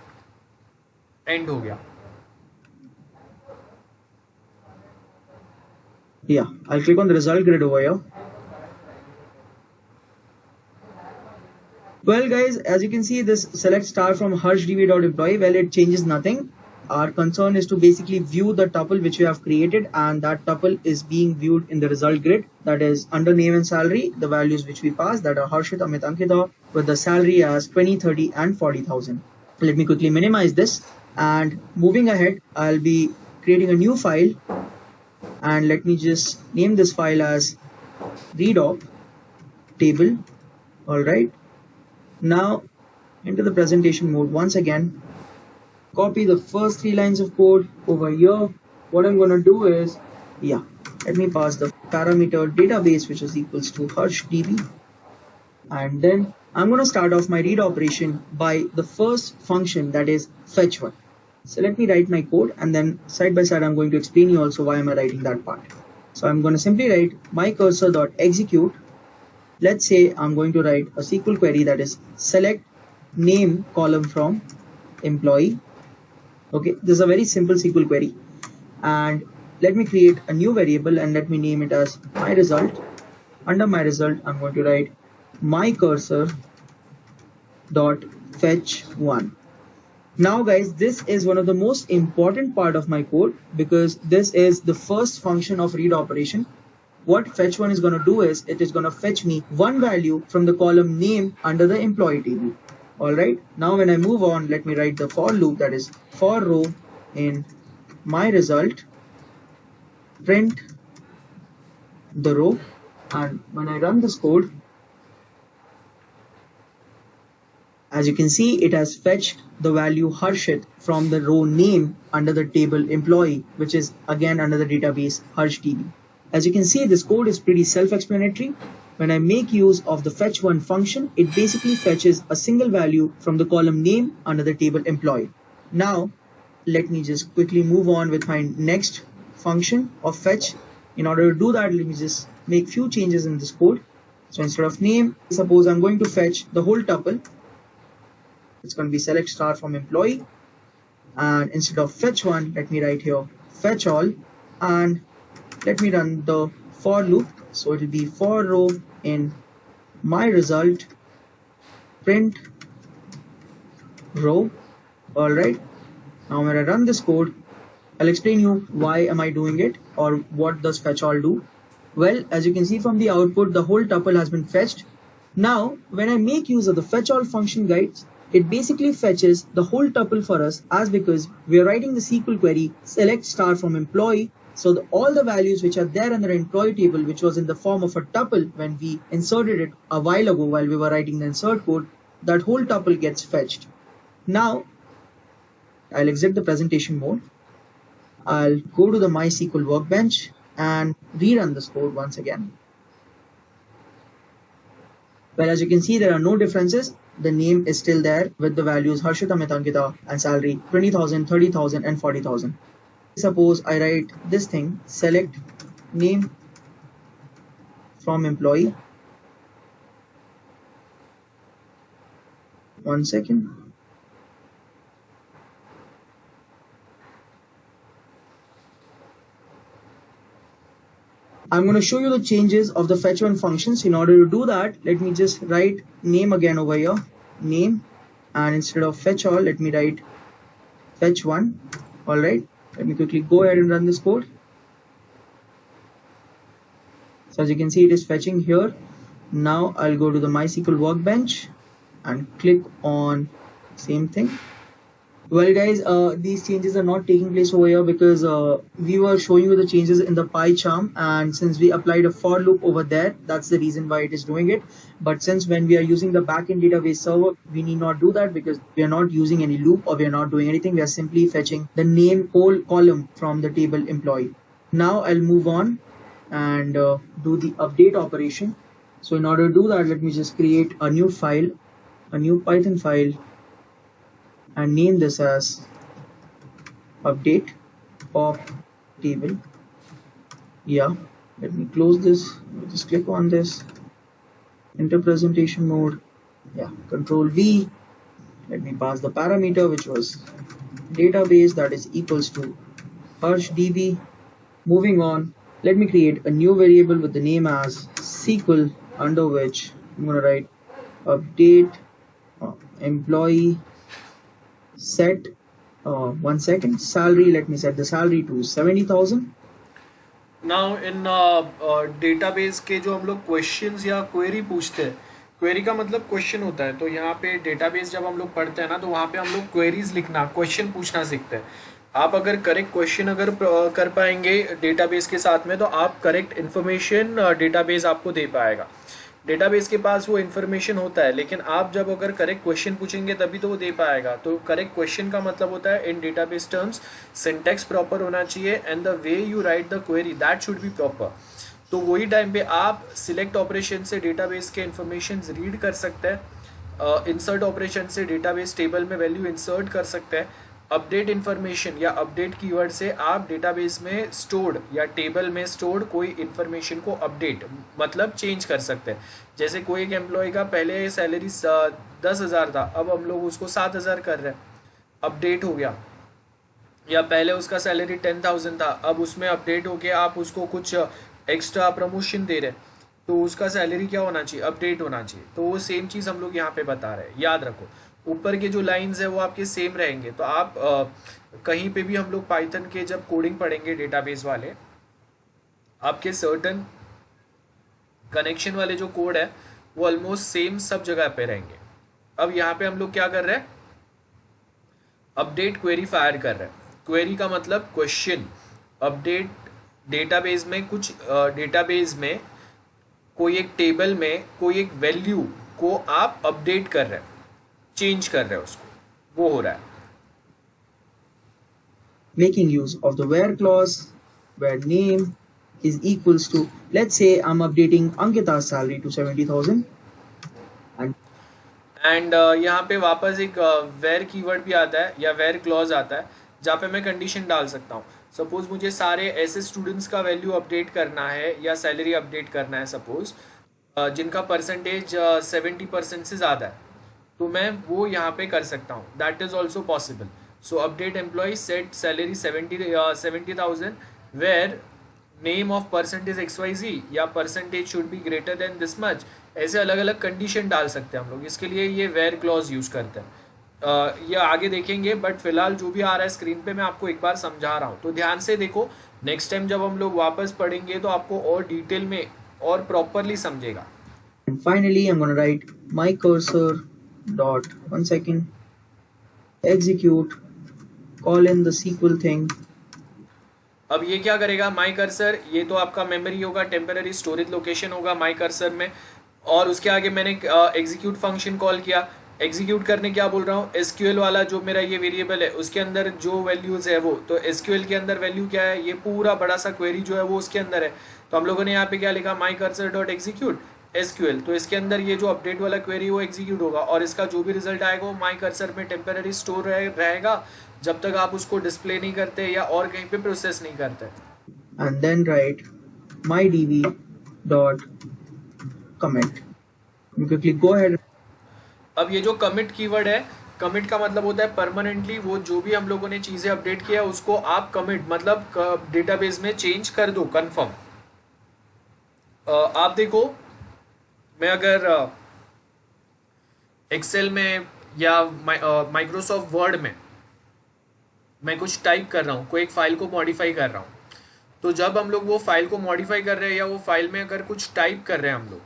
Speaker 1: एंड हो गया.
Speaker 2: Yeah, I'll click on the result grid over here. Well guys, as you can see, this select star from HarshDB.employee, well, it changes nothing. Our concern is to basically view the tuple which we have created, and that tuple is being viewed in the result grid, that is under name and salary, the values which we pass, that are Harshit, Amit, Ankita, with the salary as 20, 30 and 40,000. Let me quickly minimize this, and moving ahead, I'll be creating a new file, and let me just name this file as readop table. All right, now into the presentation mode once again. Copy the first 3 lines of code over here. What I'm going to do is, let me pass the parameter database, which is equals to HarshDB, and then I'm going to start off my read operation by the first function, that is fetch one. So let me write my code, and then side by side I'm going to explain you also why am I writing that part. So I'm going to simply write my cursor dot execute. Let's say I'm going to write a SQL query, that is select name column from employee. Okay, this is a very simple SQL query, and let me create a new variable and let me name it as my result. Under my result, I'm going to write my cursor dot fetch one. Now guys, this is one of the most important part of my code because this is the first function of read operation. What fetch1 is going to do is it is going to fetch me one value from the column name under the employee table. Alright, now when I move on, let me write the for loop, that is for row in my result, print the row, and when I run this code, as you can see, it has fetched the value Harshit from the row name under the table employee, which is again under the database HarshDB. As you can see, this code is pretty self-explanatory. When I make use of the fetch1 function, it basically fetches a single value from the column name under the table employee. Now, let me just quickly move on with my next function of fetch. In order to do that, let me just make few changes in this code. So instead of name, suppose I'm going to fetch the whole tuple. It's going to be select star from employee, and instead of fetch1, let me write here fetch all, and let me run the for loop. So it will be for row in my result, print row. Alright, now when I run this code, I'll explain you why am I doing it or what does fetch all do. Well, as you can see from the output, the whole tuple has been fetched. Now when I make use of the fetch all function, guys, it basically fetches the whole tuple for us, as because we are writing the SQL query select star from employee. So all the values which are there under the employee table, which was in the form of a tuple when we inserted it a while ago while we were writing the insert code, that whole tuple gets fetched. Now I'll exit the presentation mode. I'll go to the MySQL workbench and rerun this code once again. Well, as you can see, there are no differences. The name is still there with the values Harshit, Amit, Ankita, and salary 20,000, 30,000, and 40,000. Suppose I write this thing, select name from employee. One second. I'm going to show you the changes of the fetch1 functions. In order to do that, let me just write name again over here, name, and instead of fetch all, let me write fetch1. Alright, let me quickly go ahead and run this code. So as you can see, it is fetching here. Now I'll go to the MySQL workbench and click on same thing. Well guys, these changes are not taking place over here because we were showing you the changes in the PyCharm, and since we applied a for loop over there, that's the reason why it is doing it. But since when we are using the backend database server, we need not do that because we are not using any loop or we are not doing anything. We are simply fetching the name whole column from the table employee. Now I'll move on and do the update operation. So in order to do that, let me just create a new file, a new Python file, and name this as update of table. Yeah, let me close this. Just click on this, enter presentation mode. Yeah, control V. Let me pass the parameter, which was database, that is equals to HarshDB. Moving on, let me create a new variable with the name as SQL, under which I'm going to write update employee set one second salary. Let me set the salary to 70,000.
Speaker 1: Now in database के जो हम लोग questions या query पूछते हैं, query का मतलब question होता है, तो यहाँ पे डेटाबेस जब हम लोग पढ़ते हैं ना, तो वहाँ पे हम लोग क्वेरीज लिखना, क्वेश्चन पूछना सीखते हैं. आप अगर करेक्ट क्वेश्चन अगर कर पाएंगे डेटाबेस के साथ में, तो आप करेक्ट इन्फॉर्मेशन डेटाबेस आपको दे पाएगा. डेटाबेस के पास वो इन्फॉर्मेशन होता है, लेकिन आप जब अगर करेक्ट क्वेश्चन पूछेंगे तभी तो वो दे पाएगा. तो करेक्ट क्वेश्चन का मतलब होता है इन डेटाबेस टर्म्स सिंटैक्स प्रॉपर होना चाहिए and the way you right the query that should be proper. तो वही टाइम पे आप सिलेक्ट ऑपरेशन से डेटाबेस के इन्फॉर्मेशन रीड कर सकते हैं, इंसर्ट ऑपरेशन से डेटाबेस टेबल में वैल्यू इंसर्ट कर सकते हैं, अपडेट इन्फॉर्मेशन या अपडेट कीवर्ड से आप डेटाबेस में स्टोर्ड या टेबल में स्टोर्ड कोई इन्फॉर्मेशन को अपडेट मतलब चेंज कर सकते हैं. जैसे कोई एक एम्प्लॉय का पहले सैलरी 10,000 था, अब हम लोग उसको 7,000 कर रहे हैं, अपडेट हो गया. या पहले उसका सैलरी 10,000 था, अब उसमें अपडेट होके आप उसको कुछ एक्स्ट्रा प्रमोशन दे रहे हैं, तो उसका सैलरी क्या होना चाहिए, अपडेट होना चाहिए. तो वो सेम चीज़ हम लोग यहाँ पे बता रहे हैं, याद रखो. ऊपर के जो लाइंस है वो आपके सेम रहेंगे। तो आप कहीं पे भी हम लोग पाइथन के जब कोडिंग पढ़ेंगे डेटाबेस वाले, आपके सर्टन कनेक्शन वाले जो कोड है वो ऑलमोस्ट सेम सब जगह पे रहेंगे। अब यहाँ पे हम लोग क्या कर रहे हैं, अपडेट क्वेरी फायर कर रहे हैं। क्वेरी का मतलब क्वेश्चन। अपडेट डेटाबेस में कुछ डेटाबेस में कोई एक टेबल में कोई एक वैल्यू को आप अपडेट कर रहे हैं, चेंज कर रहे हैं उसको, वो हो रहा है।
Speaker 2: Making use of the where clause, where name is equals to, let's say I'm updating Ankita's salary to 70,000
Speaker 1: and यहाँ पे वापस एक वेर कीवर्ड भी आता है या वेर क्लॉज आता है, जहाँ पे मैं कंडीशन डाल सकता हूँ। सपोज मुझे सारे ऐसे स्टूडेंट्स का वैल्यू अपडेट करना है या सैलरी अपडेट करना है, सपोज जिनका परसेंटेज 70% से ज़्यादा है, तो मैं वो यहाँ पे कर सकता हूँ। That is also possible. So update employ set salary 70,000 where name of percentage XYZ या percentage should be greater than this much. ऐसे अलग अलग कंडीशन डाल सकते हैं हम लोग, इसके लिए ये वेयर क्लॉज यूज़ करते हैं। ये आगे देखेंगे, बट फिलहाल जो भी आ रहा है स्क्रीन पे मैं आपको एक बार समझा रहा हूँ, तो ध्यान से देखो। नेक्स्ट टाइम जब हम लोग वापस पढ़ेंगे तो आपको और डिटेल में और प्रॉपरली समझेगा।
Speaker 2: and finally I'm going to write my cursor dot, one second, execute, call in the SQL thing.
Speaker 1: अब ये क्या करेगा, माई कर्सर, ये तो आपका मेमोरी होगा, टेम्पररी स्टोरेज लोकेशन होगा माई कर्सर में, और उसके आगे मैंने एग्जीक्यूट फंक्शन कॉल किया। एग्जीक्यूट करने क्या बोल रहा हूँ, एसक्यूएल वाला जो मेरा ये वेरिएबल है उसके अंदर जो वैल्यूज है वो, तो एसक्यूएल के अंदर वैल्यू क्या है, ये पूरा बड़ा सा क्वेरी जो है वो उसके अंदर है। तो हम लोगों ने यहाँ पे क्या लिखा, माई कर्सर डॉट एग्जीक्यूट एसक्यूएल, तो इसके अंदर ये जो अपडेट वाला क्वेरी वो एग्जीक्यूट होगा, और इसका जो भी रिजल्ट आएगा वो माई कर्सर में टेम्पररी स्टोर रहेगा जब तक आप उसको डिस्प्ले नहीं करते या और कहीं पे प्रोसेस नहीं करते।
Speaker 2: And then write mydb dot commit. You quickly go ahead.
Speaker 1: अब ये जो कमिट कीवर्ड है, कमिट का मतलब होता है परमानेंटली, वो जो भी हम लोगों ने चीज़ें अपडेट किया है उसको आप कमिट मतलब डेटाबेस में चेंज कर दो, कंफर्म। आप देखो, मैं अगर एक्सेल में या माइक्रोसॉफ्ट वर्ड में मैं कुछ टाइप कर रहा हूँ, कोई एक फाइल को मॉडिफाई कर रहा हूँ, तो जब हम लोग वो फाइल को मॉडिफाई कर रहे हैं या वो फाइल में अगर कुछ टाइप कर रहे हैं हम लोग,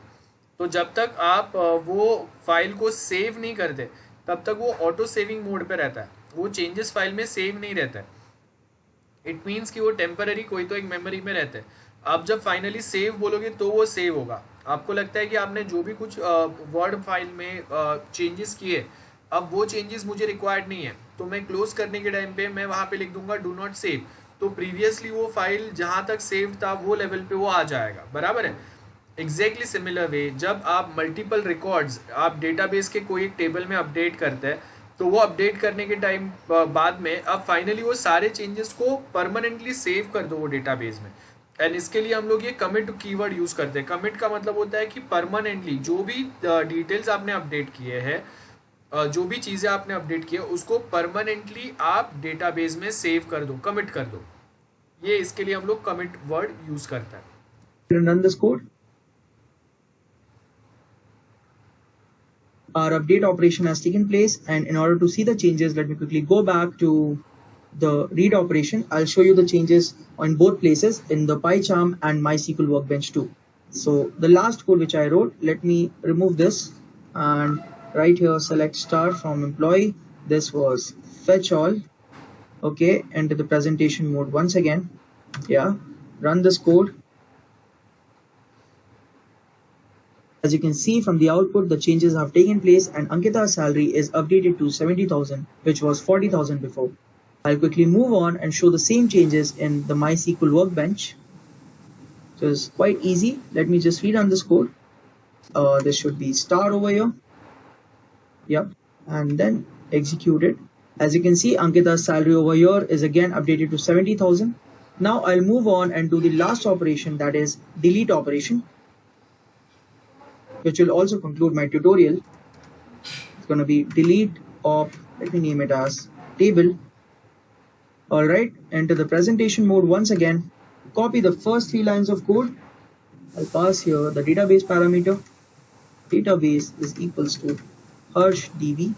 Speaker 1: तो जब तक आप वो फाइल को सेव नहीं करते तब तक वो ऑटो सेविंग मोड पे रहता है, वो चेंजेस फाइल में सेव नहीं रहता है। इट मीन्स कि वो टेम्पररी कोई तो एक मेमोरी में रहता है। आप जब फाइनली सेव बोलोगे तो वो सेव होगा। आपको लगता है कि आपने जो भी कुछ वर्ड फाइल में चेंजेस किए, अब वो चेंजेस मुझे रिक्वायर्ड नहीं है, तो मैं क्लोज करने के टाइम पे मैं वहाँ पे लिख दूंगा डू नॉट सेव, तो प्रीवियसली वो फाइल जहाँ तक सेव था वो लेवल पे वो आ जाएगा, बराबर है। एग्जैक्टली सिमिलर वे, जब आप मल्टीपल रिकॉर्ड्स आप डेटाबेस के कोई एक टेबल में अपडेट करते हैं, तो वो अपडेट करने के टाइम बाद में अब फाइनली वो सारे चेंजेस को परमानेंटली सेव कर दो वो डेटाबेस में। एंड इसके लिए हम लोग ये कमिट कीवर्ड यूज़ करते हैं। कमिट का मतलब होता है कि परमानेंटली जो भी डिटेल्स आपने अपडेट किए हैं, जो भी चीज़ें आपने अपडेट किए उसको परमानेंटली आप डेटाबेस में सेव कर दो, कमिट कर दो। ये इसके लिए हम लोग कमिट वर्ड यूज़ करते हैं।
Speaker 2: Run this code. Our update operation has taken place, and in order to see the changes, let me quickly go back to the read operation. I'll show you the changes on both places, in the PyCharm and MySQL Workbench too. So the last code which I wrote, let me remove this and right here select star from employee. This was fetch all. Okay, enter the presentation mode once again. Yeah, run this code. As you can see from the output, the changes have taken place and Ankita's salary is updated to 70,000, which was 40,000 before. I'll quickly move on and show the same changes in the MySQL Workbench. So it's quite easy. Let me just rerun this code. This should be star over here. Yep, and then execute it. As you can see, Ankita's salary over here is again updated to 70,000. Now I'll move on and do the last operation, that is delete operation, which will also conclude my tutorial. It's going to be delete op, let me name it as table. Alright, enter the presentation mode once again, copy the first 3 lines of code. I'll pass here the database parameter. Database is equals to HarshDB.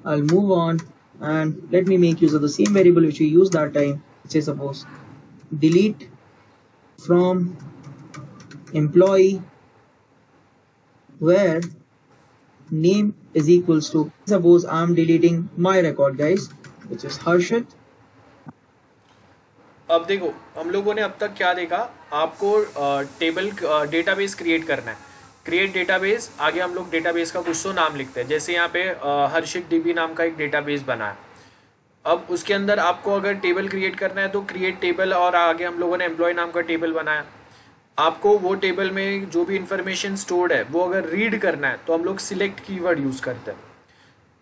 Speaker 2: I'll move on and let me make use of the same variable which we used that time. Say suppose delete from employee where name is equals to, suppose I'm deleting my record guys, which is Harshit.
Speaker 1: अब देखो हम लोगों ने अब तक क्या देखा, आपको टेबल डेटाबेस क्रिएट करना है। क्रिएट डेटाबेस, आगे हम लोग डेटाबेस का कुछ तो नाम लिखते हैं, जैसे यहाँ पे हर्षित डीबी नाम का एक डेटाबेस बना है। अब उसके अंदर आपको अगर टेबल क्रिएट करना है तो क्रिएट टेबल, और आगे हम लोगों ने एम्प्लॉय नाम का टेबल बनाया। आपको वो टेबल में जो भी इंफॉर्मेशन स्टोर्ड है वो अगर रीड करना है तो हम लोग सिलेक्ट कीवर्ड यूज़ करते हैं।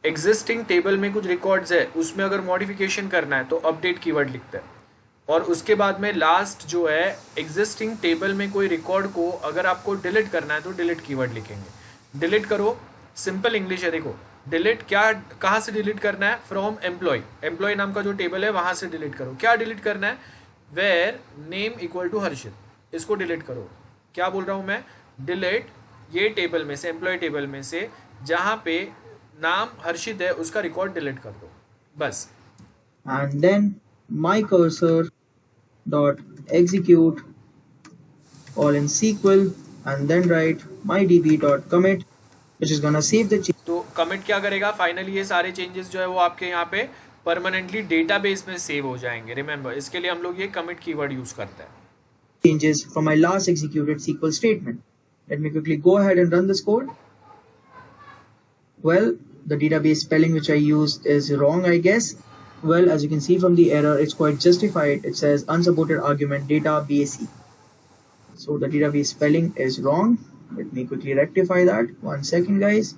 Speaker 1: एग्जिस्टिंग टेबल में कुछ रिकॉर्ड्स है, उसमें अगर मॉडिफिकेशन करना है तो अपडेट कीवर्ड लिखते हैं। और उसके बाद में लास्ट जो है, एग्जिस्टिंग टेबल में कोई रिकॉर्ड को अगर आपको डिलीट करना है तो डिलीट कीवर्ड लिखेंगे। डिलीट करो, सिंपल इंग्लिश है। देखो डिलीट क्या, कहाँ से डिलीट करना है, फ्रॉम एम्प्लॉय, एम्प्लॉय नाम का जो टेबल है वहाँ से डिलीट करो। क्या डिलीट करना है, वेयर नेम इक्वल टू हर्षित, इसको डिलीट करो। क्या बोल रहा हूँ मैं, डिलीट ये टेबल में से, एम्प्लॉय टेबल में से जहाँ पे नाम हर्षित है उसका रिकॉर्ड डिलीट कर दो, बस।
Speaker 2: And then my cursor dot execute all in SQL and then write my db dot commit, which is gonna save the
Speaker 1: तो कमिट क्या करेगा, फाइनली ये सारे चेंजेस जो है वो आपके यहाँ पे परमानेंटली डेटाबेस में सेव हो जाएंगे। रिमेंबर, इसके लिए हम लोग ये कमिट कीवर्ड यूज करते हैं।
Speaker 2: changes from my last executed SQL statement. Let me quickly go ahead and run this code. Well, the database spelling which I used is wrong, I guess. Well, as you can see from the error, it's quite justified. It says unsupported argument data BAC. So the database spelling is wrong. Let me quickly rectify that. 1 second, guys.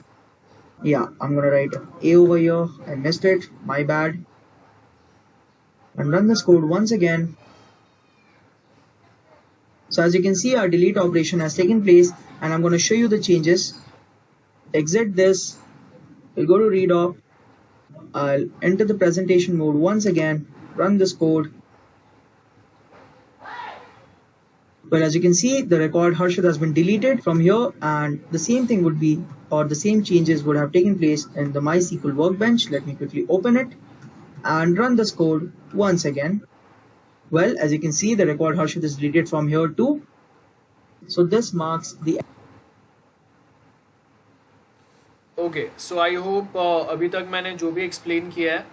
Speaker 2: Yeah, I'm gonna write A over here. I missed it. My bad. And run this code once again. So as you can see, our delete operation has taken place, and I'm going to show you the changes. Exit this. We'll go to read op. I'll enter the presentation mode once again. Run this code. Well, as you can see, the record Harshit has been deleted from here, and the same thing would be, or the same changes would have taken place in the MySQL workbench. Let me quickly open it and run this code once again. Well, as you can see, the record Harshit is deleted from here too. So this marks the
Speaker 1: okay, so I hope अभी तक मैंने जो भी explain किया है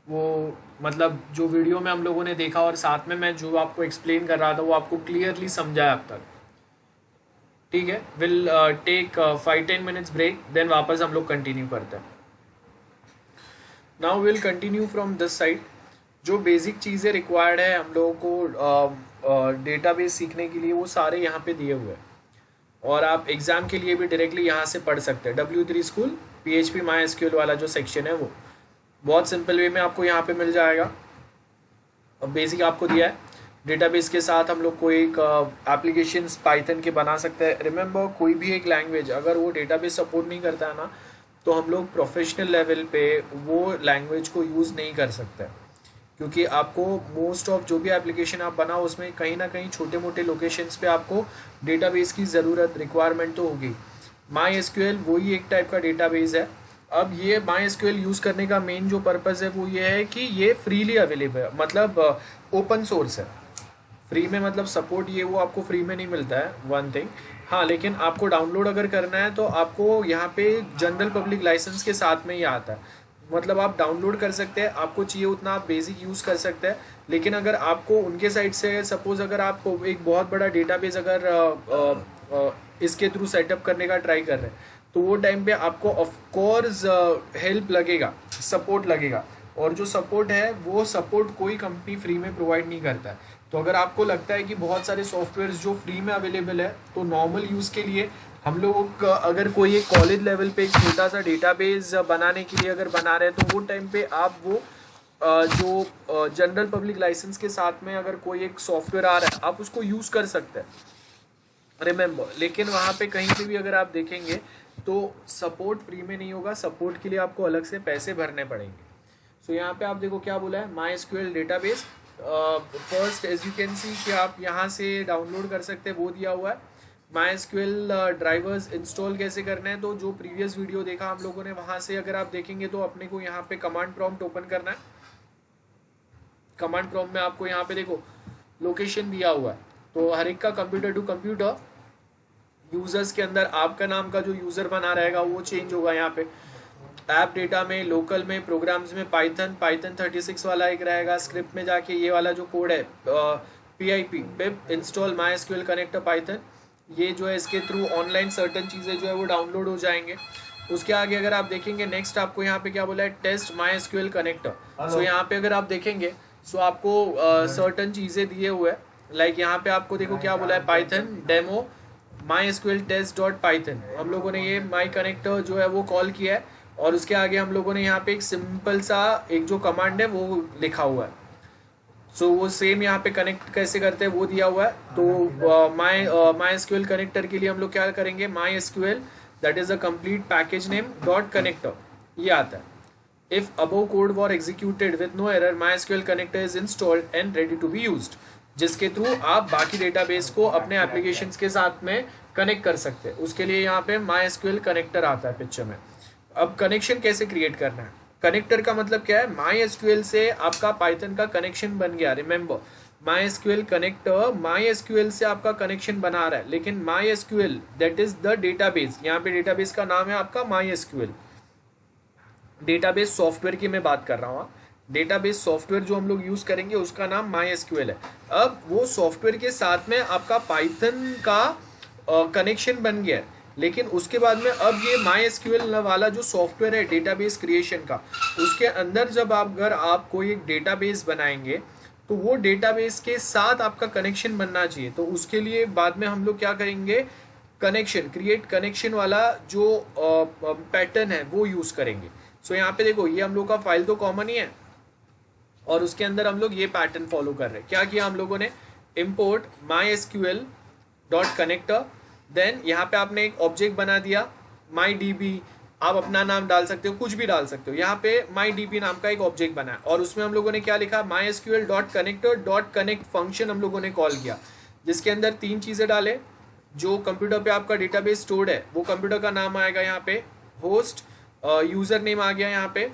Speaker 1: वो, मतलब जो वीडियो में हम लोगों ने देखा और साथ में मैं जो आपको एक्सप्लेन कर रहा था वो आपको क्लियरली समझा है अब तक। ठीक है, will take 5-10 minutes break, then वापस हम लोग कंटिन्यू करते हैं। Now will continue from this side. जो बेसिक चीज़ें रिक्वायर्ड है हम लोगों को डेटाबेस सीखने के लिए, वो सारे यहाँ पे दिए हुए हैं, और आप एग्ज़ाम के लिए भी डायरेक्टली यहाँ से पढ़ सकते हैं। W3 स्कूल PHP MySQL वाला जो सेक्शन है वो बहुत सिंपल वे में आपको यहाँ पे मिल जाएगा। अब बेसिक आपको दिया है, डेटाबेस के साथ हम लोग कोई एक एप्लीकेशंस पाइथन के बना सकते हैं। रिमेंबर, कोई भी एक लैंग्वेज अगर वो डेटाबेस सपोर्ट नहीं करता है ना, तो हम लोग प्रोफेशनल लेवल पे वो लैंग्वेज को यूज़ नहीं कर सकते, क्योंकि आपको मोस्ट ऑफ जो भी एप्लीकेशन आप बनाओ उसमें कहीं ना कहीं छोटे मोटे लोकेशंस पे आपको डेटाबेस की ज़रूरत, रिक्वायरमेंट तो होगी। MySQL वही एक टाइप का डेटाबेस है। अब ये MySQL यूज़ करने का मेन जो पर्पज़ है वो ये है कि ये फ्रीली अवेलेबल है, मतलब ओपन सोर्स है। फ्री में मतलब सपोर्ट ये वो आपको फ्री में नहीं मिलता है, वन थिंग। हाँ, लेकिन आपको डाउनलोड अगर करना है तो आपको यहाँ पे जनरल पब्लिक लाइसेंस के साथ में ही आता है, मतलब आप डाउनलोड कर सकते हैं, आपको चाहिए उतना आप बेसिक यूज़ कर सकते हैं। लेकिन अगर आपको उनके साइड से सपोज़ अगर आप एक बहुत बड़ा डेटाबेस अगर इसके थ्रू सेटअप करने का ट्राई कर रहे हैं, तो वो टाइम पे आपको ऑफकोर्स हेल्प लगेगा, सपोर्ट लगेगा, और जो सपोर्ट है वो सपोर्ट कोई कंपनी फ्री में प्रोवाइड नहीं करता है। तो अगर आपको लगता है कि बहुत सारे सॉफ्टवेयर्स जो फ्री में अवेलेबल है, तो नॉर्मल यूज़ के लिए हम लोग अगर कोई एक कॉलेज लेवल पे एक छोटा सा डेटाबेस बनाने के लिए अगर बना रहे हैं, तो वो टाइम पे आप वो जो जनरल पब्लिक लाइसेंस के साथ में अगर कोई एक सॉफ्टवेयर आ रहा है आप उसको यूज़ कर सकते हैं, रिमेंबर। लेकिन वहाँ पे कहीं पे भी अगर आप देखेंगे तो सपोर्ट फ्री में नहीं होगा, सपोर्ट के लिए आपको अलग से पैसे भरने पड़ेंगे। सो यहाँ पे आप देखो क्या बोला है, MySQL database. First as you can see कि आप यहाँ से डाउनलोड कर सकते हैं, वो दिया हुआ है। MySQL ड्राइवर्स इंस्टॉल कैसे करना है, तो जो प्रीवियस वीडियो देखा हम लोगों ने वहाँ से अगर आप देखेंगे तो अपने को यहाँ पे कमांड प्रॉम्प्ट ओपन करना है। कमांड प्रॉम्प्ट में आपको यहाँ पे देखो लोकेशन दिया हुआ है, तो हर एक का कंप्यूटर टू कंप्यूटर यूजर्स के अंदर आपका नाम का जो यूजर बना रहेगा वो चेंज होगा। यहाँ पे ऐप डेटा में, लोकल में, प्रोग्राम्स में पाइथन 36 वाला एक रहेगा। स्क्रिप्ट में जाके ये वाला जो कोड है PIP पिप इंस्टॉल MySQL कनेक्टर पाइथन, ये जो है इसके थ्रू ऑनलाइन सर्टन चीज़ें जो है वो डाउनलोड हो जाएंगे। उसके आगे अगर आप देखेंगे नेक्स्ट आपको यहाँ पे क्या बोला है, टेस्ट MySQL कनेक्टर। सो यहाँ पे अगर आप देखेंगे सो आपको सर्टन चीज़ें दिए हुए हैं, लाइक यहाँ पे आपको देखो क्या बोला है, पाइथन डेमो MySQL test.python। हम लोगों ने ये माई कनेक्टर जो है वो कॉल किया है, और उसके आगे हम लोगों ने यहाँ पे एक सिंपल सा एक जो कमांड है वो लिखा हुआ है। सो वो सेम यहाँ पे कनेक्ट कैसे करते हैं वो दिया हुआ है। तो MySQL कनेक्टर के लिए हम लोग क्या करेंगे, MySQL that is a complete package name dot connector, ये आता है। If above code were executed with no error, MySQL connector is installed and ready to be used, जिसके थ्रू आप बाकी डेटाबेस को अपने एप्लीकेशंस के साथ में कनेक्ट कर सकते हैं। उसके लिए यहाँ पे MySQL कनेक्टर आता है पिक्चर में। अब कनेक्शन कैसे क्रिएट करना है, कनेक्टर का मतलब क्या है, MySQL से आपका पाइथन का कनेक्शन बन गया। रिमेंबर MySQL कनेक्टर MySQL से आपका कनेक्शन बना रहा है, लेकिन MySQL that is the database, यहाँ पे डेटाबेस का नाम है आपका MySQL। डेटाबेस सॉफ्टवेयर की मैं बात कर रहा हूँ। डेटाबेस सॉफ्टवेयर जो हम लोग यूज करेंगे उसका नाम MySQL है। अब वो सॉफ्टवेयर के साथ में आपका पाइथन का कनेक्शन बन गया है, लेकिन उसके बाद में अब ये MySQL वाला जो सॉफ्टवेयर है डेटाबेस क्रिएशन का, उसके अंदर जब अगर आप कोई एक डेटाबेस बनाएंगे तो वो डेटाबेस के साथ आपका कनेक्शन बनना चाहिए। तो उसके लिए बाद में हम लोग क्या करेंगे, कनेक्शन क्रिएट कनेक्शन वाला जो पैटर्न है वो यूज करेंगे। सो यहाँ पे देखो ये हम लोग का फाइल तो कॉमन ही है, और उसके अंदर हम लोग ये पैटर्न फॉलो कर रहे हैं। क्या किया हम लोगों ने, import MySQL dot connector, then यहाँ पे आपने एक ऑब्जेक्ट बना दिया MyDB, आप अपना नाम डाल सकते हो, कुछ भी डाल सकते हो। यहाँ पे MyDB नाम का एक ऑब्जेक्ट बना है, और उसमें हम लोगों ने क्या लिखा, MySQL dot connector dot connect function हम लोगों ने कॉल किया, जिसके अंदर 3 चीज़ें डाले। जो कंप्यूटर पे आपका डेटाबेस स्टोर्ड है वो कंप्यूटर का नाम आएगा यहाँ पे, होस्ट यूज़र नेम आ गया यहाँ पे,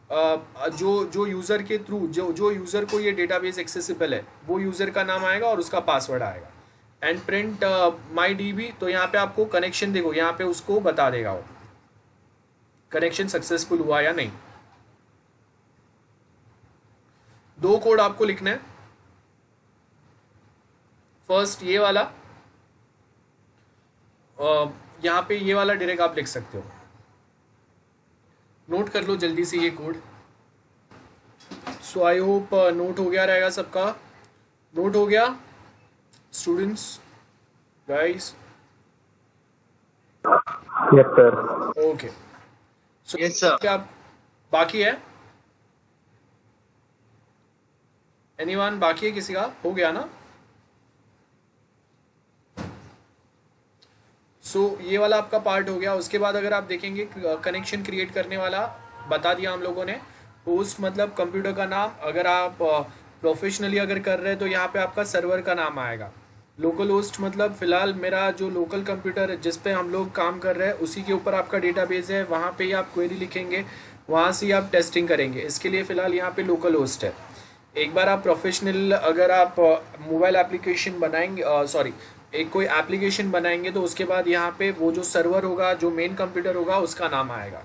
Speaker 1: जो यूज़र के थ्रू जो यूज़र को ये डेटाबेस एक्सेसिबल है वो यूज़र का नाम आएगा और उसका पासवर्ड आएगा। एंड प्रिंट MyDB, तो यहाँ पे आपको कनेक्शन देखो यहाँ पे उसको बता देगा वो कनेक्शन सक्सेसफुल हुआ या नहीं। 2 कोड आपको लिखना है। फर्स्ट ये वाला, यहाँ पे ये वाला डायरेक्ट आप लिख सकते हो, नोट कर लो जल्दी से ये code. So I hope note हो गया रहेगा सबका, नोट हो गया students guys?
Speaker 4: Yes sir.
Speaker 1: Okay, so
Speaker 4: yes sir.
Speaker 1: क्या बाकी है, एनीवन बाकी है, किसी का हो गया ना? सो ये वाला आपका पार्ट हो गया। उसके बाद अगर आप देखेंगे कनेक्शन क्रिएट करने वाला बता दिया हम लोगों ने। होस्ट मतलब कंप्यूटर का नाम, अगर आप प्रोफेशनली अगर कर रहे हैं तो यहाँ पे आपका सर्वर का नाम आएगा। लोकल होस्ट मतलब फ़िलहाल मेरा जो लोकल कंप्यूटर है जिस पे हम लोग काम कर रहे हैं उसी के ऊपर आपका डेटाबेस है, वहाँ पे ही आप क्वेरी लिखेंगे, वहाँ से ही आप टेस्टिंग करेंगे। इसके लिए फ़िलहाल यहाँ पे लोकल होस्ट है। एक बार आप प्रोफेशनल अगर आप मोबाइल एप्लीकेशन बनाएंगे, सॉरी एक कोई एप्लीकेशन बनाएंगे, तो उसके बाद यहाँ पे वो जो सर्वर होगा, जो मेन कंप्यूटर होगा, उसका नाम आएगा।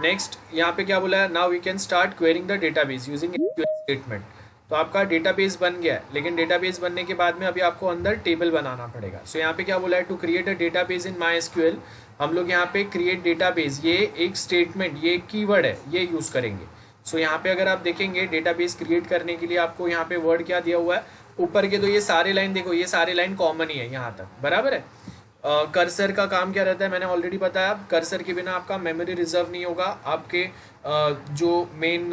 Speaker 1: नेक्स्ट यहाँ पे क्या बोला है, now we can start querying the database using statement. तो आपका डेटाबेस बन गया है, लेकिन डेटाबेस बनने के बाद में अभी आपको अंदर टेबल बनाना पड़ेगा। सो यहाँ पे क्या बोला है, to create a database in MySQL, हम लोग यहाँ पे क्रिएट डेटाबेस, ये एक स्टेटमेंट, ये एक कीवर्ड है, ये यूज़ करेंगे। सो यहाँ पे अगर आप देखेंगे डेटाबेस क्रिएट करने के लिए आपको यहाँ पे वर्ड क्या दिया हुआ है, ऊपर के तो ये सारे लाइन देखो, ये सारे लाइन कॉमन ही है यहाँ तक, बराबर है। कर्सर का काम क्या रहता है मैंने ऑलरेडी बताया, कर्सर के बिना आपका मेमोरी रिजर्व नहीं होगा। आपके जो मेन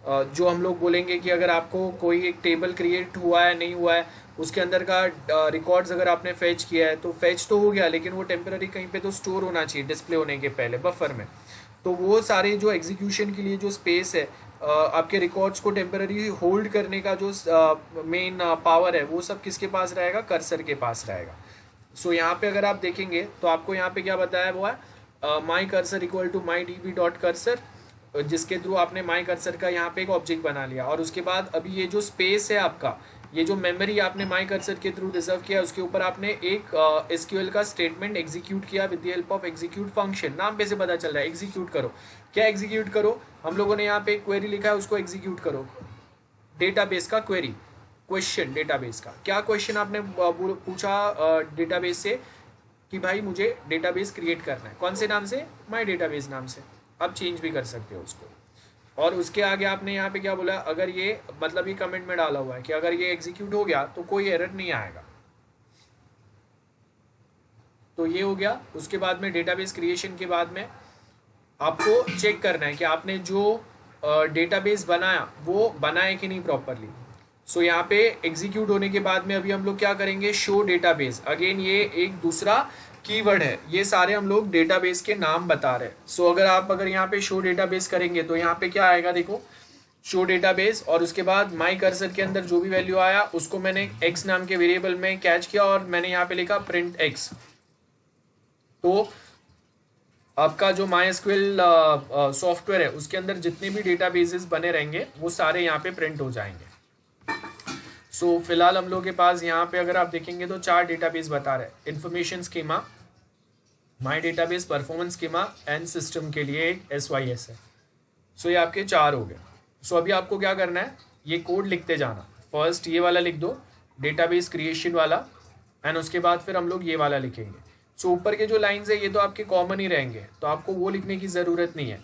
Speaker 1: जो हम लोग बोलेंगे कि अगर आपको कोई एक टेबल क्रिएट हुआ है नहीं हुआ है, उसके अंदर का रिकॉर्ड्स अगर आपने फेच किया है तो फेच तो हो गया, लेकिन वो टेम्पररी कहीं पे तो स्टोर होना चाहिए डिस्प्ले होने के पहले बफर में। तो वो सारे जो एग्जीक्यूशन के लिए जो स्पेस है आपके रिकॉर्ड्स को टेम्पररी होल्ड करने का जो मेन पावर है वो सब किसके पास रहेगा, कर्सर के पास रहेगा। सो यहाँ पे अगर आप देखेंगे तो आपको यहाँ पे क्या बताया हुआ है, my cursor equal to my D dot cursor, जिसके थ्रू आपने माई कर्सर का यहाँ पे एक ऑब्जेक्ट बना लिया। और उसके बाद अभी ये जो स्पेस है आपका, ये जो मेमोरी आपने माई कर्सर के थ्रू रिजर्व किया, उसके ऊपर आपने एक एसक्यूएल का स्टेटमेंट एग्जीक्यूट किया with the help of execute function. नाम पे से पता चल रहा है एग्जीक्यूट करो। क्या एग्जीक्यूट करो, हम लोगों ने यहाँ पे एक क्वेरी लिखा है, उसको एग्जीक्यूट करो। डेटाबेस का क्वेरी, क्वेश्चन डेटाबेस का। क्या क्वेश्चन आपने पूछा डेटाबेस से कि भाई मुझे डेटाबेस क्रिएट करना है, कौन से नाम से, माई डेटाबेस नाम से। अब चेंज भी कर सकते हो उसको। और उसके आगे आपने यहाँ पे क्या बोला, अगर ये मतलब ये कमेंट में डाला हुआ है कि अगर ये एग्जीक्यूट हो गया तो कोई एरर नहीं आएगा। तो ये हो गया। उसके बाद में डेटाबेस क्रिएशन के बाद में आपको चेक करना है कि आपने जो डेटाबेस बनाया वो बनाए कि नहीं प्रॉपरली। सो यहाँ पे एग्जीक्यूट होने के बाद में अभी हम लोग क्या करेंगे, शो डेटाबेस। अगेन ये एक दूसरा कीवर्ड है, ये सारे हम लोग डेटाबेस के नाम बता रहे हैं। सो अगर यहाँ पे शो डेटाबेस करेंगे तो यहाँ पे क्या आएगा, देखो शो डेटाबेस, और उसके बाद माई कर्सर के अंदर जो भी वैल्यू आया उसको मैंने x नाम के वेरिएबल में कैच किया और मैंने यहाँ पे लिखा प्रिंट x। तो आपका जो MySQL सॉफ्टवेयर है उसके अंदर जितने भी डेटाबेसेस बने रहेंगे वो सारे यहाँ पे प्रिंट हो जाएंगे। सो फिलहाल हम लोग के पास यहाँ पे अगर आप देखेंगे तो 4 डेटाबेस बता रहे हैं, information schema, my database, performance schema and system के लिए एक SYS है। सो ये आपके 4 हो गए। सो अभी आपको क्या करना है, ये कोड लिखते जाना। फर्स्ट ये वाला लिख दो, डेटाबेस क्रिएशन वाला, एंड उसके बाद फिर हम लोग ये वाला लिखेंगे। सो ऊपर के जो लाइंस है ये तो आपके कॉमन ही रहेंगे, तो आपको वो लिखने की ज़रूरत नहीं है।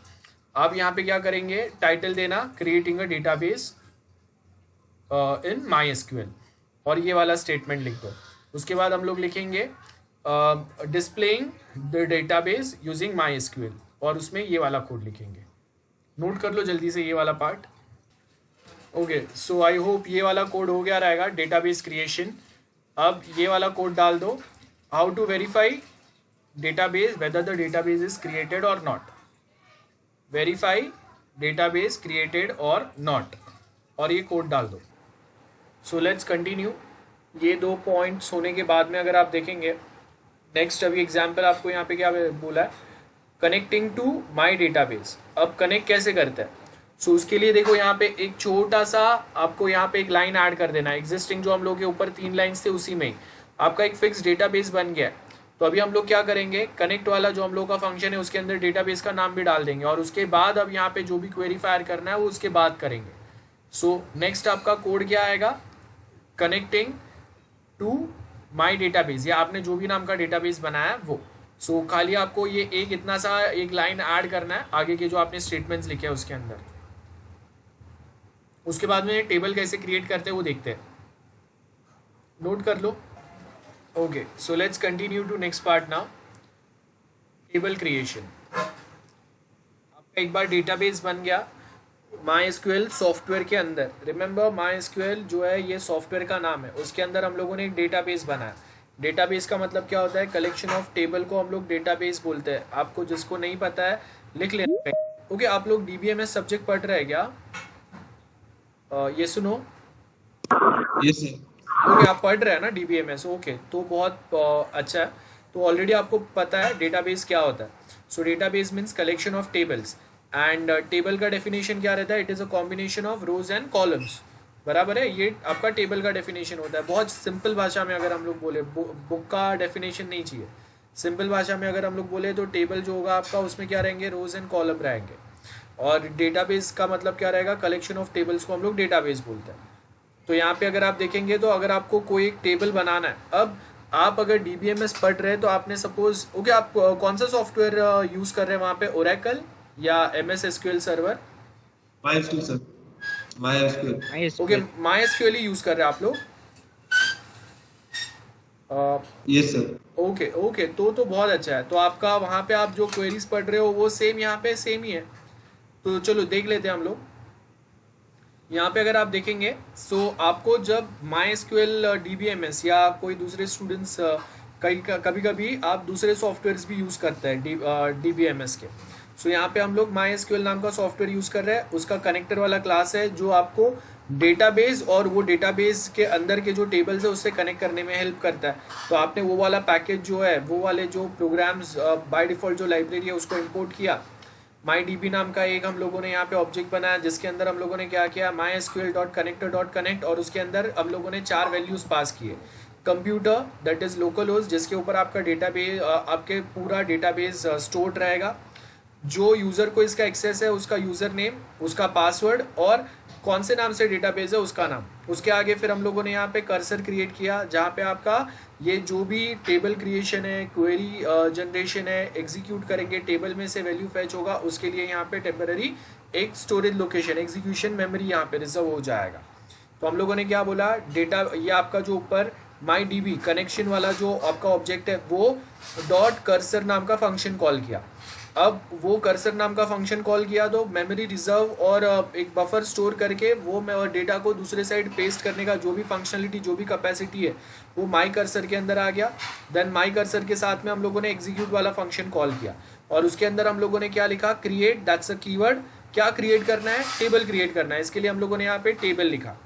Speaker 1: आप यहाँ पे क्या करेंगे, टाइटल देना creating a database in MySQL, और ये वाला स्टेटमेंट लिख दो। उसके बाद हम लोग लिखेंगे displaying the database using MySQL, और उसमें ये वाला कोड लिखेंगे। नोट कर लो जल्दी से ये वाला part. Okay, so I hope ये वाला कोड हो गया रहेगा, डेटाबेस क्रिएशन। अब ये वाला कोड डाल दो, how to verify database whether the database is created और नॉट। वेरीफाई डेटाबेस क्रिएटेड और नॉट, और ये कोड डाल दो। So let's continue. ये 2 पॉइंट्स होने के बाद में अगर आप देखेंगे, नेक्स्ट अभी एग्जाम्पल आपको यहाँ पे क्या बोला है, कनेक्टिंग टू माई डेटाबेस। अब कनेक्ट कैसे करते हैं, सो उसके लिए देखो यहाँ पे एक छोटा सा आपको यहाँ पे एक लाइन ऐड कर देना है। एग्जिस्टिंग जो हम लोग के ऊपर 3 लाइन्स थे उसी में ही आपका एक फिक्स डेटाबेस बन गया है। तो अभी हम लोग क्या करेंगे, कनेक्ट वाला जो हम लोग का फंक्शन है उसके अंदर डेटाबेस का नाम भी डाल देंगे, और उसके बाद अब यहाँ पे जो भी क्वेरी फायर करना है वो उसके बाद करेंगे। सो नेक्स्ट आपका कोड क्या आएगा, कनेक्टिंग टू माई डेटाबेस, या आपने जो भी नाम का डेटाबेस बनाया है वो। सो खाली आपको ये एक इतना सा एक लाइन ऐड करना है आगे के जो आपने स्टेटमेंट्स लिखे हैं उसके अंदर। उसके बाद में टेबल कैसे क्रिएट करते हैं वो देखते हैं, नोट कर लो। Okay, so let's continue to next part now, table creation. आपका एक बार डेटाबेस बन गया MySQL सॉफ्टवेयर के अंदर। रिमेंबर MySQL जो है ये सॉफ्टवेयर का नाम है, उसके अंदर हम लोगों ने एक डेटाबेस बनाया। डेटाबेस का मतलब क्या होता है, कलेक्शन ऑफ टेबल को हम लोग डेटाबेस बोलते हैं। आपको जिसको नहीं पता है लिख लेना। ओके, आप लोग DBMS सब्जेक्ट पढ़ रहे हैं क्या? ये सुनो।
Speaker 4: Yes sir.
Speaker 1: ओके, आप पढ़ रहे हैं ना DBMS। ओके, तो बहुत अच्छा है। तो ऑलरेडी आपको पता है डेटाबेस क्या होता है। सो database means collection of tables, and table का डेफिनेशन क्या रहता है, it is a combination of rose and columns. बराबर है, ये आपका टेबल का डेफिनेशन होता है। बहुत सिंपल भाषा में अगर हम लोग बोले, बुक का डेफिनेशन नहीं चाहिए, सिंपल भाषा में अगर हम लोग बोले तो टेबल जो होगा आपका उसमें क्या रहेंगे, रोज एंड कॉलम रहेंगे। और डेटाबेस का मतलब क्या रहेगा, कलेक्शन ऑफ टेबल्स को हम लोग डेटाबेस बोलते हैं। तो यहाँ पे अगर आप देखेंगे तो अगर आपको कोई एक टेबल बनाना है, अब आप अगर DBMS पढ़ रहे हैं तो आपने सपोज ओके आप कौन सा सॉफ्टवेयर यूज़ कर रहे हैं वहाँ पे, ओरेकल या MS SQL server?
Speaker 4: MySQL sir, MySQL।
Speaker 1: Okay, MySQL ही यूज़ कर रहे हैं आप लोग?
Speaker 4: Yes sir.
Speaker 1: ओके ओके, तो बहुत अच्छा है। तो आपका वहाँ पे आप जो क्वेरीज पढ़ रहे हो वो सेम यहाँ पे सेम ही है। तो चलो देख लेते हैं हम लोग। यहाँ पे अगर आप देखेंगे सो आपको जब MySQL DBMS या कोई दूसरे स्टूडेंट्स कभी कभी आप दूसरे सॉफ्टवेयर्स भी यूज़ करते हैं DBMS के। सो यहाँ पे हम लोग MySQL नाम का सॉफ्टवेयर यूज़ कर रहे हैं, उसका कनेक्टर वाला क्लास है जो आपको डेटाबेस और वो डेटाबेस के अंदर के जो टेबल्स है उससे कनेक्ट करने में हेल्प करता है। तो आपने वो वाला पैकेज जो है, वो वाले जो प्रोग्राम्स बाय डिफ़ॉल्ट जो लाइब्रेरी है उसको इंपोर्ट किया। MyDB नाम का एक हम लोगों ने यहाँ पे ऑब्जेक्ट बनाया जिसके अंदर हम लोगों ने क्या किया, mysql.connector.connect, और उसके अंदर हम लोगों ने 4 वैल्यूज़ पास किए। Computer that is local host, जिसके ऊपर आपका डेटाबेस, आपके पूरा डेटाबेस स्टोर्ड रहेगा। जो यूज़र को इसका एक्सेस है उसका यूज़र नेम, उसका पासवर्ड, और कौन से नाम से डेटाबेस है उसका नाम। उसके आगे फिर हम लोगों ने यहाँ पे कर्सर क्रिएट किया जहाँ पे आपका ये जो भी टेबल क्रिएशन है, क्वेरी जनरेशन है, एग्जीक्यूट करेंगे, टेबल में से वैल्यू फैच होगा, उसके लिए यहाँ पे टेम्पररी एक स्टोरेज लोकेशन, एग्जीक्यूशन मेमोरी यहाँ पे रिजर्व हो जाएगा। तो हम लोगों ने क्या बोला, डेटा, ये आपका जो ऊपर MyDB कनेक्शन वाला जो आपका ऑब्जेक्ट है वो डॉट कर्सर नाम का फंक्शन कॉल किया। अब वो कर्सर नाम का फंक्शन कॉल किया तो मेमोरी रिजर्व और एक बफर स्टोर करके वो और डेटा को दूसरे साइड पेस्ट करने का जो भी फंक्शनलिटी, जो भी कैपेसिटी है वो माई कर्सर के अंदर आ गया। देन माई कर्सर के साथ में हम लोगों ने एग्जीक्यूट वाला फंक्शन कॉल किया और उसके अंदर हम लोगों ने क्या लिखा, क्रिएट, दैट्स अ कीवर्ड। क्या क्रिएट करना है, टेबल क्रिएट करना है। इसके लिए हम लोगों ने यहाँ पे टेबल लिखा।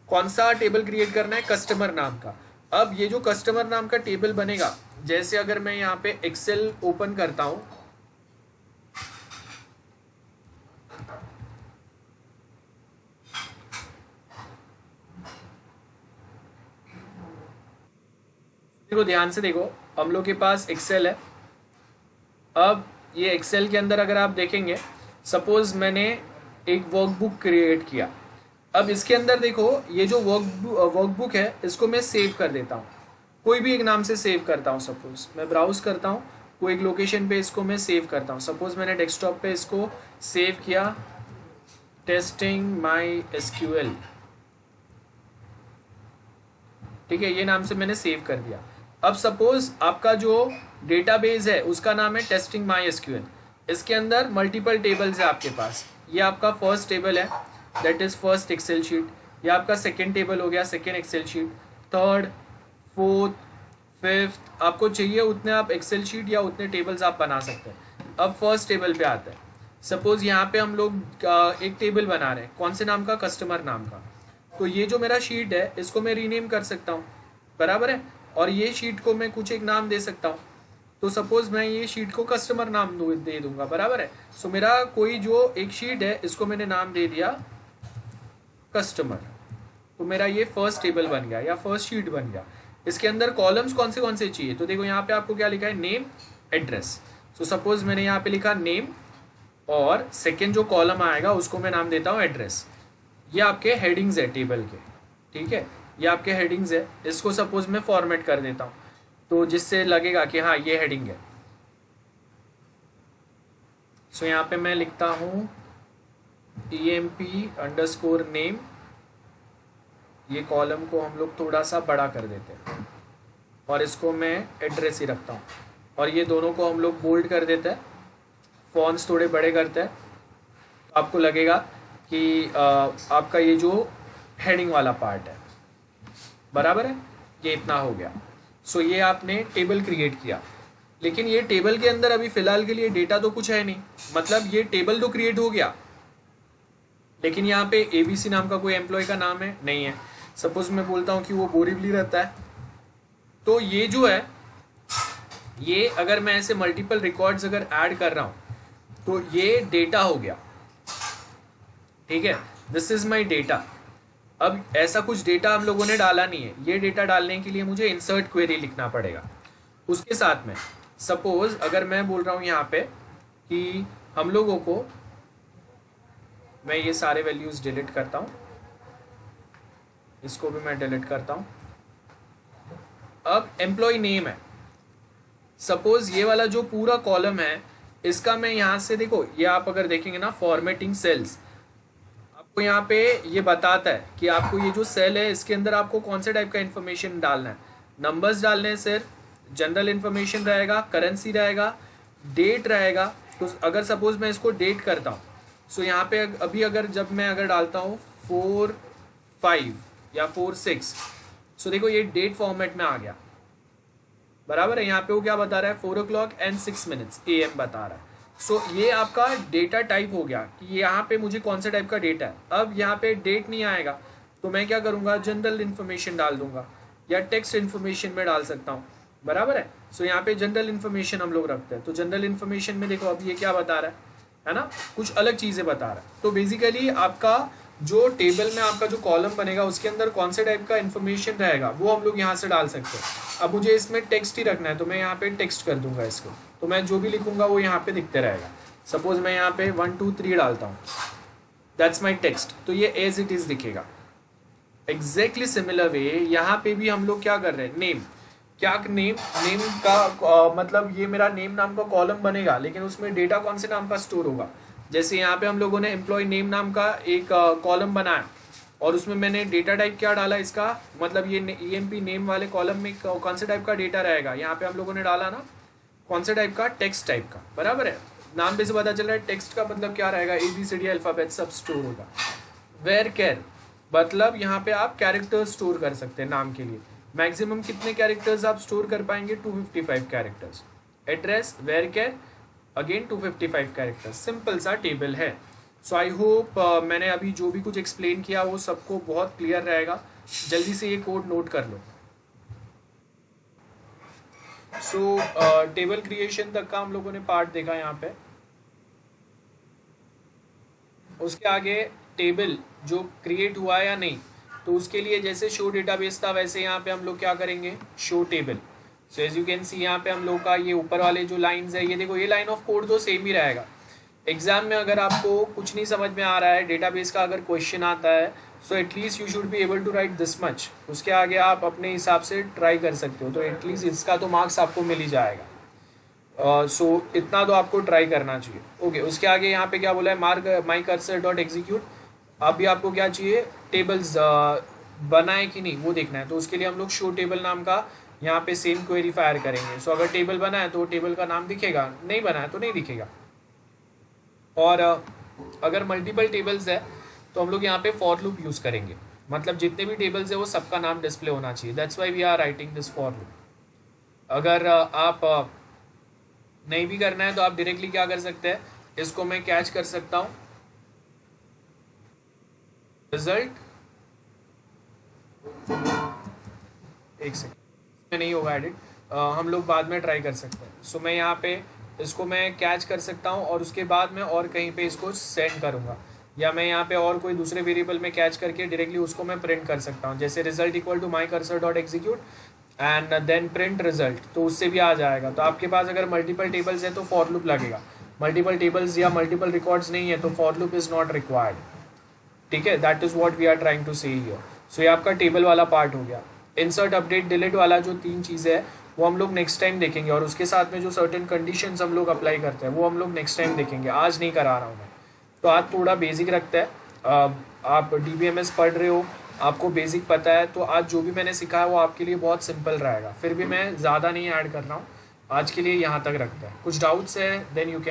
Speaker 1: कौन सा टेबल क्रिएट करना है, कस्टमर नाम का। अब ये जो कस्टमर नाम का टेबल बनेगा, जैसे अगर मैं यहाँ पे एक्सेल ओपन करता हूँ, देखो ध्यान से देखो, हम लोग के पास एक्सेल है। अब ये एक्सेल के अंदर अगर आप देखेंगे, सपोज मैंने एक वर्कबुक क्रिएट किया। अब इसके अंदर देखो, ये जो वर्कबुक है इसको मैं सेव कर देता हूँ, कोई भी एक नाम से सेव करता हूँ। सपोज मैं ब्राउज करता हूँ, कोई एक लोकेशन पे इसको मैं सेव करता हूँ। सपोज मैंने डेस्कटॉप पे इसको सेव किया, टेस्टिंग MySQL, ठीक है, ये नाम से मैंने सेव कर दिया। अब सपोज आपका जो डेटाबेस है उसका नाम है टेस्टिंग MySQL। इसके अंदर मल्टीपल टेबल्स है आपके पास। ये आपका फर्स्ट टेबल है, that is first Excel sheet. ये आपका सेकेंड टेबल हो गया, second Excel sheet. Third, fourth, fifth, आपको चाहिए उतने आप एक्सेल शीट या उतने टेबल्स आप बना सकते हैं। अब फर्स्ट टेबल पे आते हैं। सपोज यहाँ पे हम लोग एक टेबल बना रहे हैं, कौन से नाम का, कस्टमर नाम का। तो ये जो मेरा शीट है इसको मैं रीनेम कर सकता हूँ, बराबर है, और ये शीट को मैं कुछ एक नाम दे सकता हूँ। तो सपोज मैं ये शीट को कस्टमर नाम दे दूंगा, बराबर है। सो मेरा कोई जो एक शीट है इसको मैंने नाम दे दिया कस्टमर, तो मेरा ये फर्स्ट टेबल बन गया या फर्स्ट शीट बन गया। इसके अंदर कॉलम्स कौन से चाहिए, तो देखो यहाँ पे आपको क्या लिखा है, नेम, एड्रेस। सो सपोज मैंने यहाँ पे लिखा नेम और सेकेंड जो कॉलम आएगा उसको मैं नाम देता हूँ एड्रेस। ये आपके हेडिंग्स है टेबल के, ठीक है, ये आपके हेडिंग्स है। इसको सपोज मैं फॉर्मेट कर देता हूँ तो जिससे लगेगा कि हाँ ये हेडिंग है। सो यहाँ पे मैं लिखता हूँ EMP_name। ये कॉलम को हम लोग थोड़ा सा बड़ा कर देते हैं और इसको मैं एड्रेस ही रखता हूँ, और ये दोनों को हम लोग बोल्ड कर देते हैं, फॉन्ट्स थोड़े बड़े करते हैं। तो आपको लगेगा कि आपका ये जो हेडिंग वाला पार्ट है, बराबर है, ये इतना हो गया। सो ये आपने टेबल क्रिएट किया, लेकिन ये टेबल के अंदर अभी फिलहाल के लिए डेटा तो कुछ है नहीं। मतलब ये टेबल तो क्रिएट हो गया, लेकिन यहाँ पे ABC नाम का कोई एम्प्लॉय का नाम है नहीं है। सपोज मैं बोलता हूँ कि वो बोरीवली रहता है, तो ये जो है, ये अगर मैं ऐसे मल्टीपल रिकॉर्ड्स अगर ऐड कर रहा हूँ तो ये डेटा हो गया, ठीक है, दिस इज माई डेटा। अब ऐसा कुछ डेटा हम लोगों ने डाला नहीं है, ये डेटा डालने के लिए मुझे इंसर्ट क्वेरी लिखना पड़ेगा। उसके साथ में सपोज अगर मैं बोल रहा हूँ यहाँ पे कि हम लोगों को, मैं ये सारे वैल्यूज डिलीट करता हूँ, इसको भी मैं डिलीट करता हूँ। अब एम्प्लॉय नेम है, सपोज ये वाला जो पूरा कॉलम है इसका मैं यहाँ से, देखो ये आप अगर देखेंगे ना, फॉर्मेटिंग सेल्स, आपको यहाँ पे ये बताता है कि आपको ये जो सेल है इसके अंदर आपको कौन से टाइप का इंफॉर्मेशन डालना है। नंबर्स डालने हैं सिर्फ, जनरल इंफॉर्मेशन रहेगा, करेंसी रहेगा, डेट रहेगा। तो अगर सपोज मैं इसको डेट करता हूँ, सो यहाँ पे अभी अगर जब मैं अगर डालता हूँ 4/5 या 4/6, सो देखो ये डेट फॉर्मेट में आ गया, बराबर है। यहाँ पे वो क्या बता रहा है, 4:06 AM बता रहा है। सो ये आपका डेटा टाइप हो गया कि यहाँ पे मुझे कौन सा टाइप का डेटा है। अब यहाँ पे डेट नहीं आएगा तो मैं क्या करूँगा, जनरल इन्फॉर्मेशन डाल दूंगा या टेक्स्ट इन्फॉर्मेशन में डाल सकता हूँ, बराबर है। सो यहाँ पे जनरल इन्फॉर्मेशन हम लोग रखते हैं। तो जनरल इन्फॉर्मेशन में देखो अब ये क्या बता रहा है ना, कुछ अलग चीज़ें बता रहा है। तो बेसिकली आपका जो टेबल में आपका जो कॉलम बनेगा उसके अंदर कौन से टाइप का इन्फॉर्मेशन रहेगा वो हम लोग यहाँ से डाल सकते हैं। अब मुझे इसमें टेक्स्ट ही रखना है तो मैं यहाँ पे टेक्स्ट कर दूंगा इसको, तो मैं जो भी लिखूंगा वो यहाँ पे दिखते रहेगा। सपोज मैं यहाँ पे 1 2 3 डालता हूँ, दैट्स माई टेक्स्ट, तो ये एज इट इज़ दिखेगा। एग्जैक्टली सिमिलर वे यहाँ पे भी हम लोग क्या कर रहे हैं, नेम, क्या नेम, नेम का मतलब ये मेरा नेम नाम का कॉलम बनेगा, लेकिन उसमें डेटा कौन से नाम का स्टोर होगा। जैसे यहाँ पे हम लोगों ने एम्प्लॉय नेम नाम का एक कॉलम बनाया और उसमें मैंने डेटा टाइप क्या डाला इसका, मतलब ये EMP नेम वाले कॉलम में कौन से टाइप का डेटा रहेगा, यहाँ पे हम लोगों ने डाला ना कौन से टाइप का, टेक्स्ट टाइप का, बराबर है। नाम पे से पता चल रहा है टेक्स्ट का मतलब क्या रहेगा, ABCD अल्फाबेट सब स्टोर होगा। वेयर कैर मतलब यहाँ पे आप कैरेक्टर स्टोर कर सकते हैं नाम के लिए। मैक्सिमम कितने कैरेक्टर्स आप स्टोर कर पाएंगे, 255 characters. Address varchar again 255 characters. Simple सा टेबल है। सो आई होप मैंने अभी जो भी कुछ एक्सप्लेन किया वो सबको बहुत क्लियर रहेगा। जल्दी से ये कोड नोट कर लो। सो टेबल क्रिएशन तक का हम लोगों ने पार्ट देखा यहाँ पे। उसके आगे टेबल जो क्रिएट हुआ या नहीं, तो उसके लिए जैसे शो डेटाबेस था वैसे यहाँ पे हम लोग क्या करेंगे, show table. So as you can see यहाँ पे हम लोग का ये ऊपर वाले जो लाइंस है, ये देखो ये लाइन ऑफ कोड तो सेम ही रहेगा। एग्जाम में अगर आपको कुछ नहीं समझ में आ रहा है, डेटाबेस का अगर क्वेश्चन आता है, so at least you should be able to write this much. उसके आगे आप अपने हिसाब से ट्राई कर सकते हो, तो एटलीस्ट इसका तो मार्क्स आपको मिल ही जाएगा। सो इतना तो आपको ट्राई करना चाहिए। ओके, उसके आगे यहाँ पे क्या बोला है, mark my cursor dot execute. अभी आपको क्या चाहिए, टेबल्स बनाए कि नहीं वो देखना है, तो उसके लिए हम लोग शो टेबल नाम का यहाँ पे सेम क्वेरी फायर करेंगे। सो अगर टेबल बना है तो टेबल का नाम दिखेगा, नहीं बना है तो नहीं दिखेगा। और अगर मल्टीपल टेबल्स है तो हम लोग यहाँ पे फॉर लूप यूज़ करेंगे, मतलब जितने भी टेबल्स है वो सबका नाम डिस्प्ले होना चाहिए। That's why we are writing this for loop. अगर आप नहीं भी करना है तो आप डायरेक्टली क्या कर सकते हैं, इसको मैं कैच कर सकता हूँ, रिजल्ट, एक सेकेंड में नहीं होगा एडिट, हम लोग बाद में ट्राई कर सकते हैं। सो मैं यहाँ पे इसको मैं कैच कर सकता हूँ और उसके बाद मैं और कहीं पे इसको सेंड करूँगा, या मैं यहाँ पे और कोई दूसरे वेरिएबल में कैच करके डायरेक्टली उसको मैं प्रिंट कर सकता हूँ। जैसे result equal to my cursor dot execute and then print result, तो उससे भी आ जाएगा। तो आपके पास अगर मल्टीपल टेबल्स है तो फॉर लूप लगेगा, मल्टीपल टेबल्स या मल्टीपल रिकॉर्ड्स नहीं है तो for loop is not required. ठीक है, that is what we are trying to say here. So ये आपका टेबल वाला पार्ट हो गया। इंसर्ट अपडेट डिलीट वाला जो 3 चीज़ें है वो हम लोग नेक्स्ट टाइम देखेंगे, और उसके साथ में जो सर्टेन कंडीशंस हम लोग अप्लाई करते हैं वो हम लोग नेक्स्ट टाइम देखेंगे, आज नहीं करा रहा हूँ मैं। तो आज थोड़ा बेसिक रखता है। आप DBMS पढ़ रहे हो, आपको बेसिक पता है, तो आज जो भी मैंने सिखाया वो आपके लिए बहुत सिंपल रहेगा। फिर भी मैं ज़्यादा नहीं ऐड कर रहा हूँ, आज के लिए यहाँ तक रखता है। कुछ डाउट्स है देन यू कैन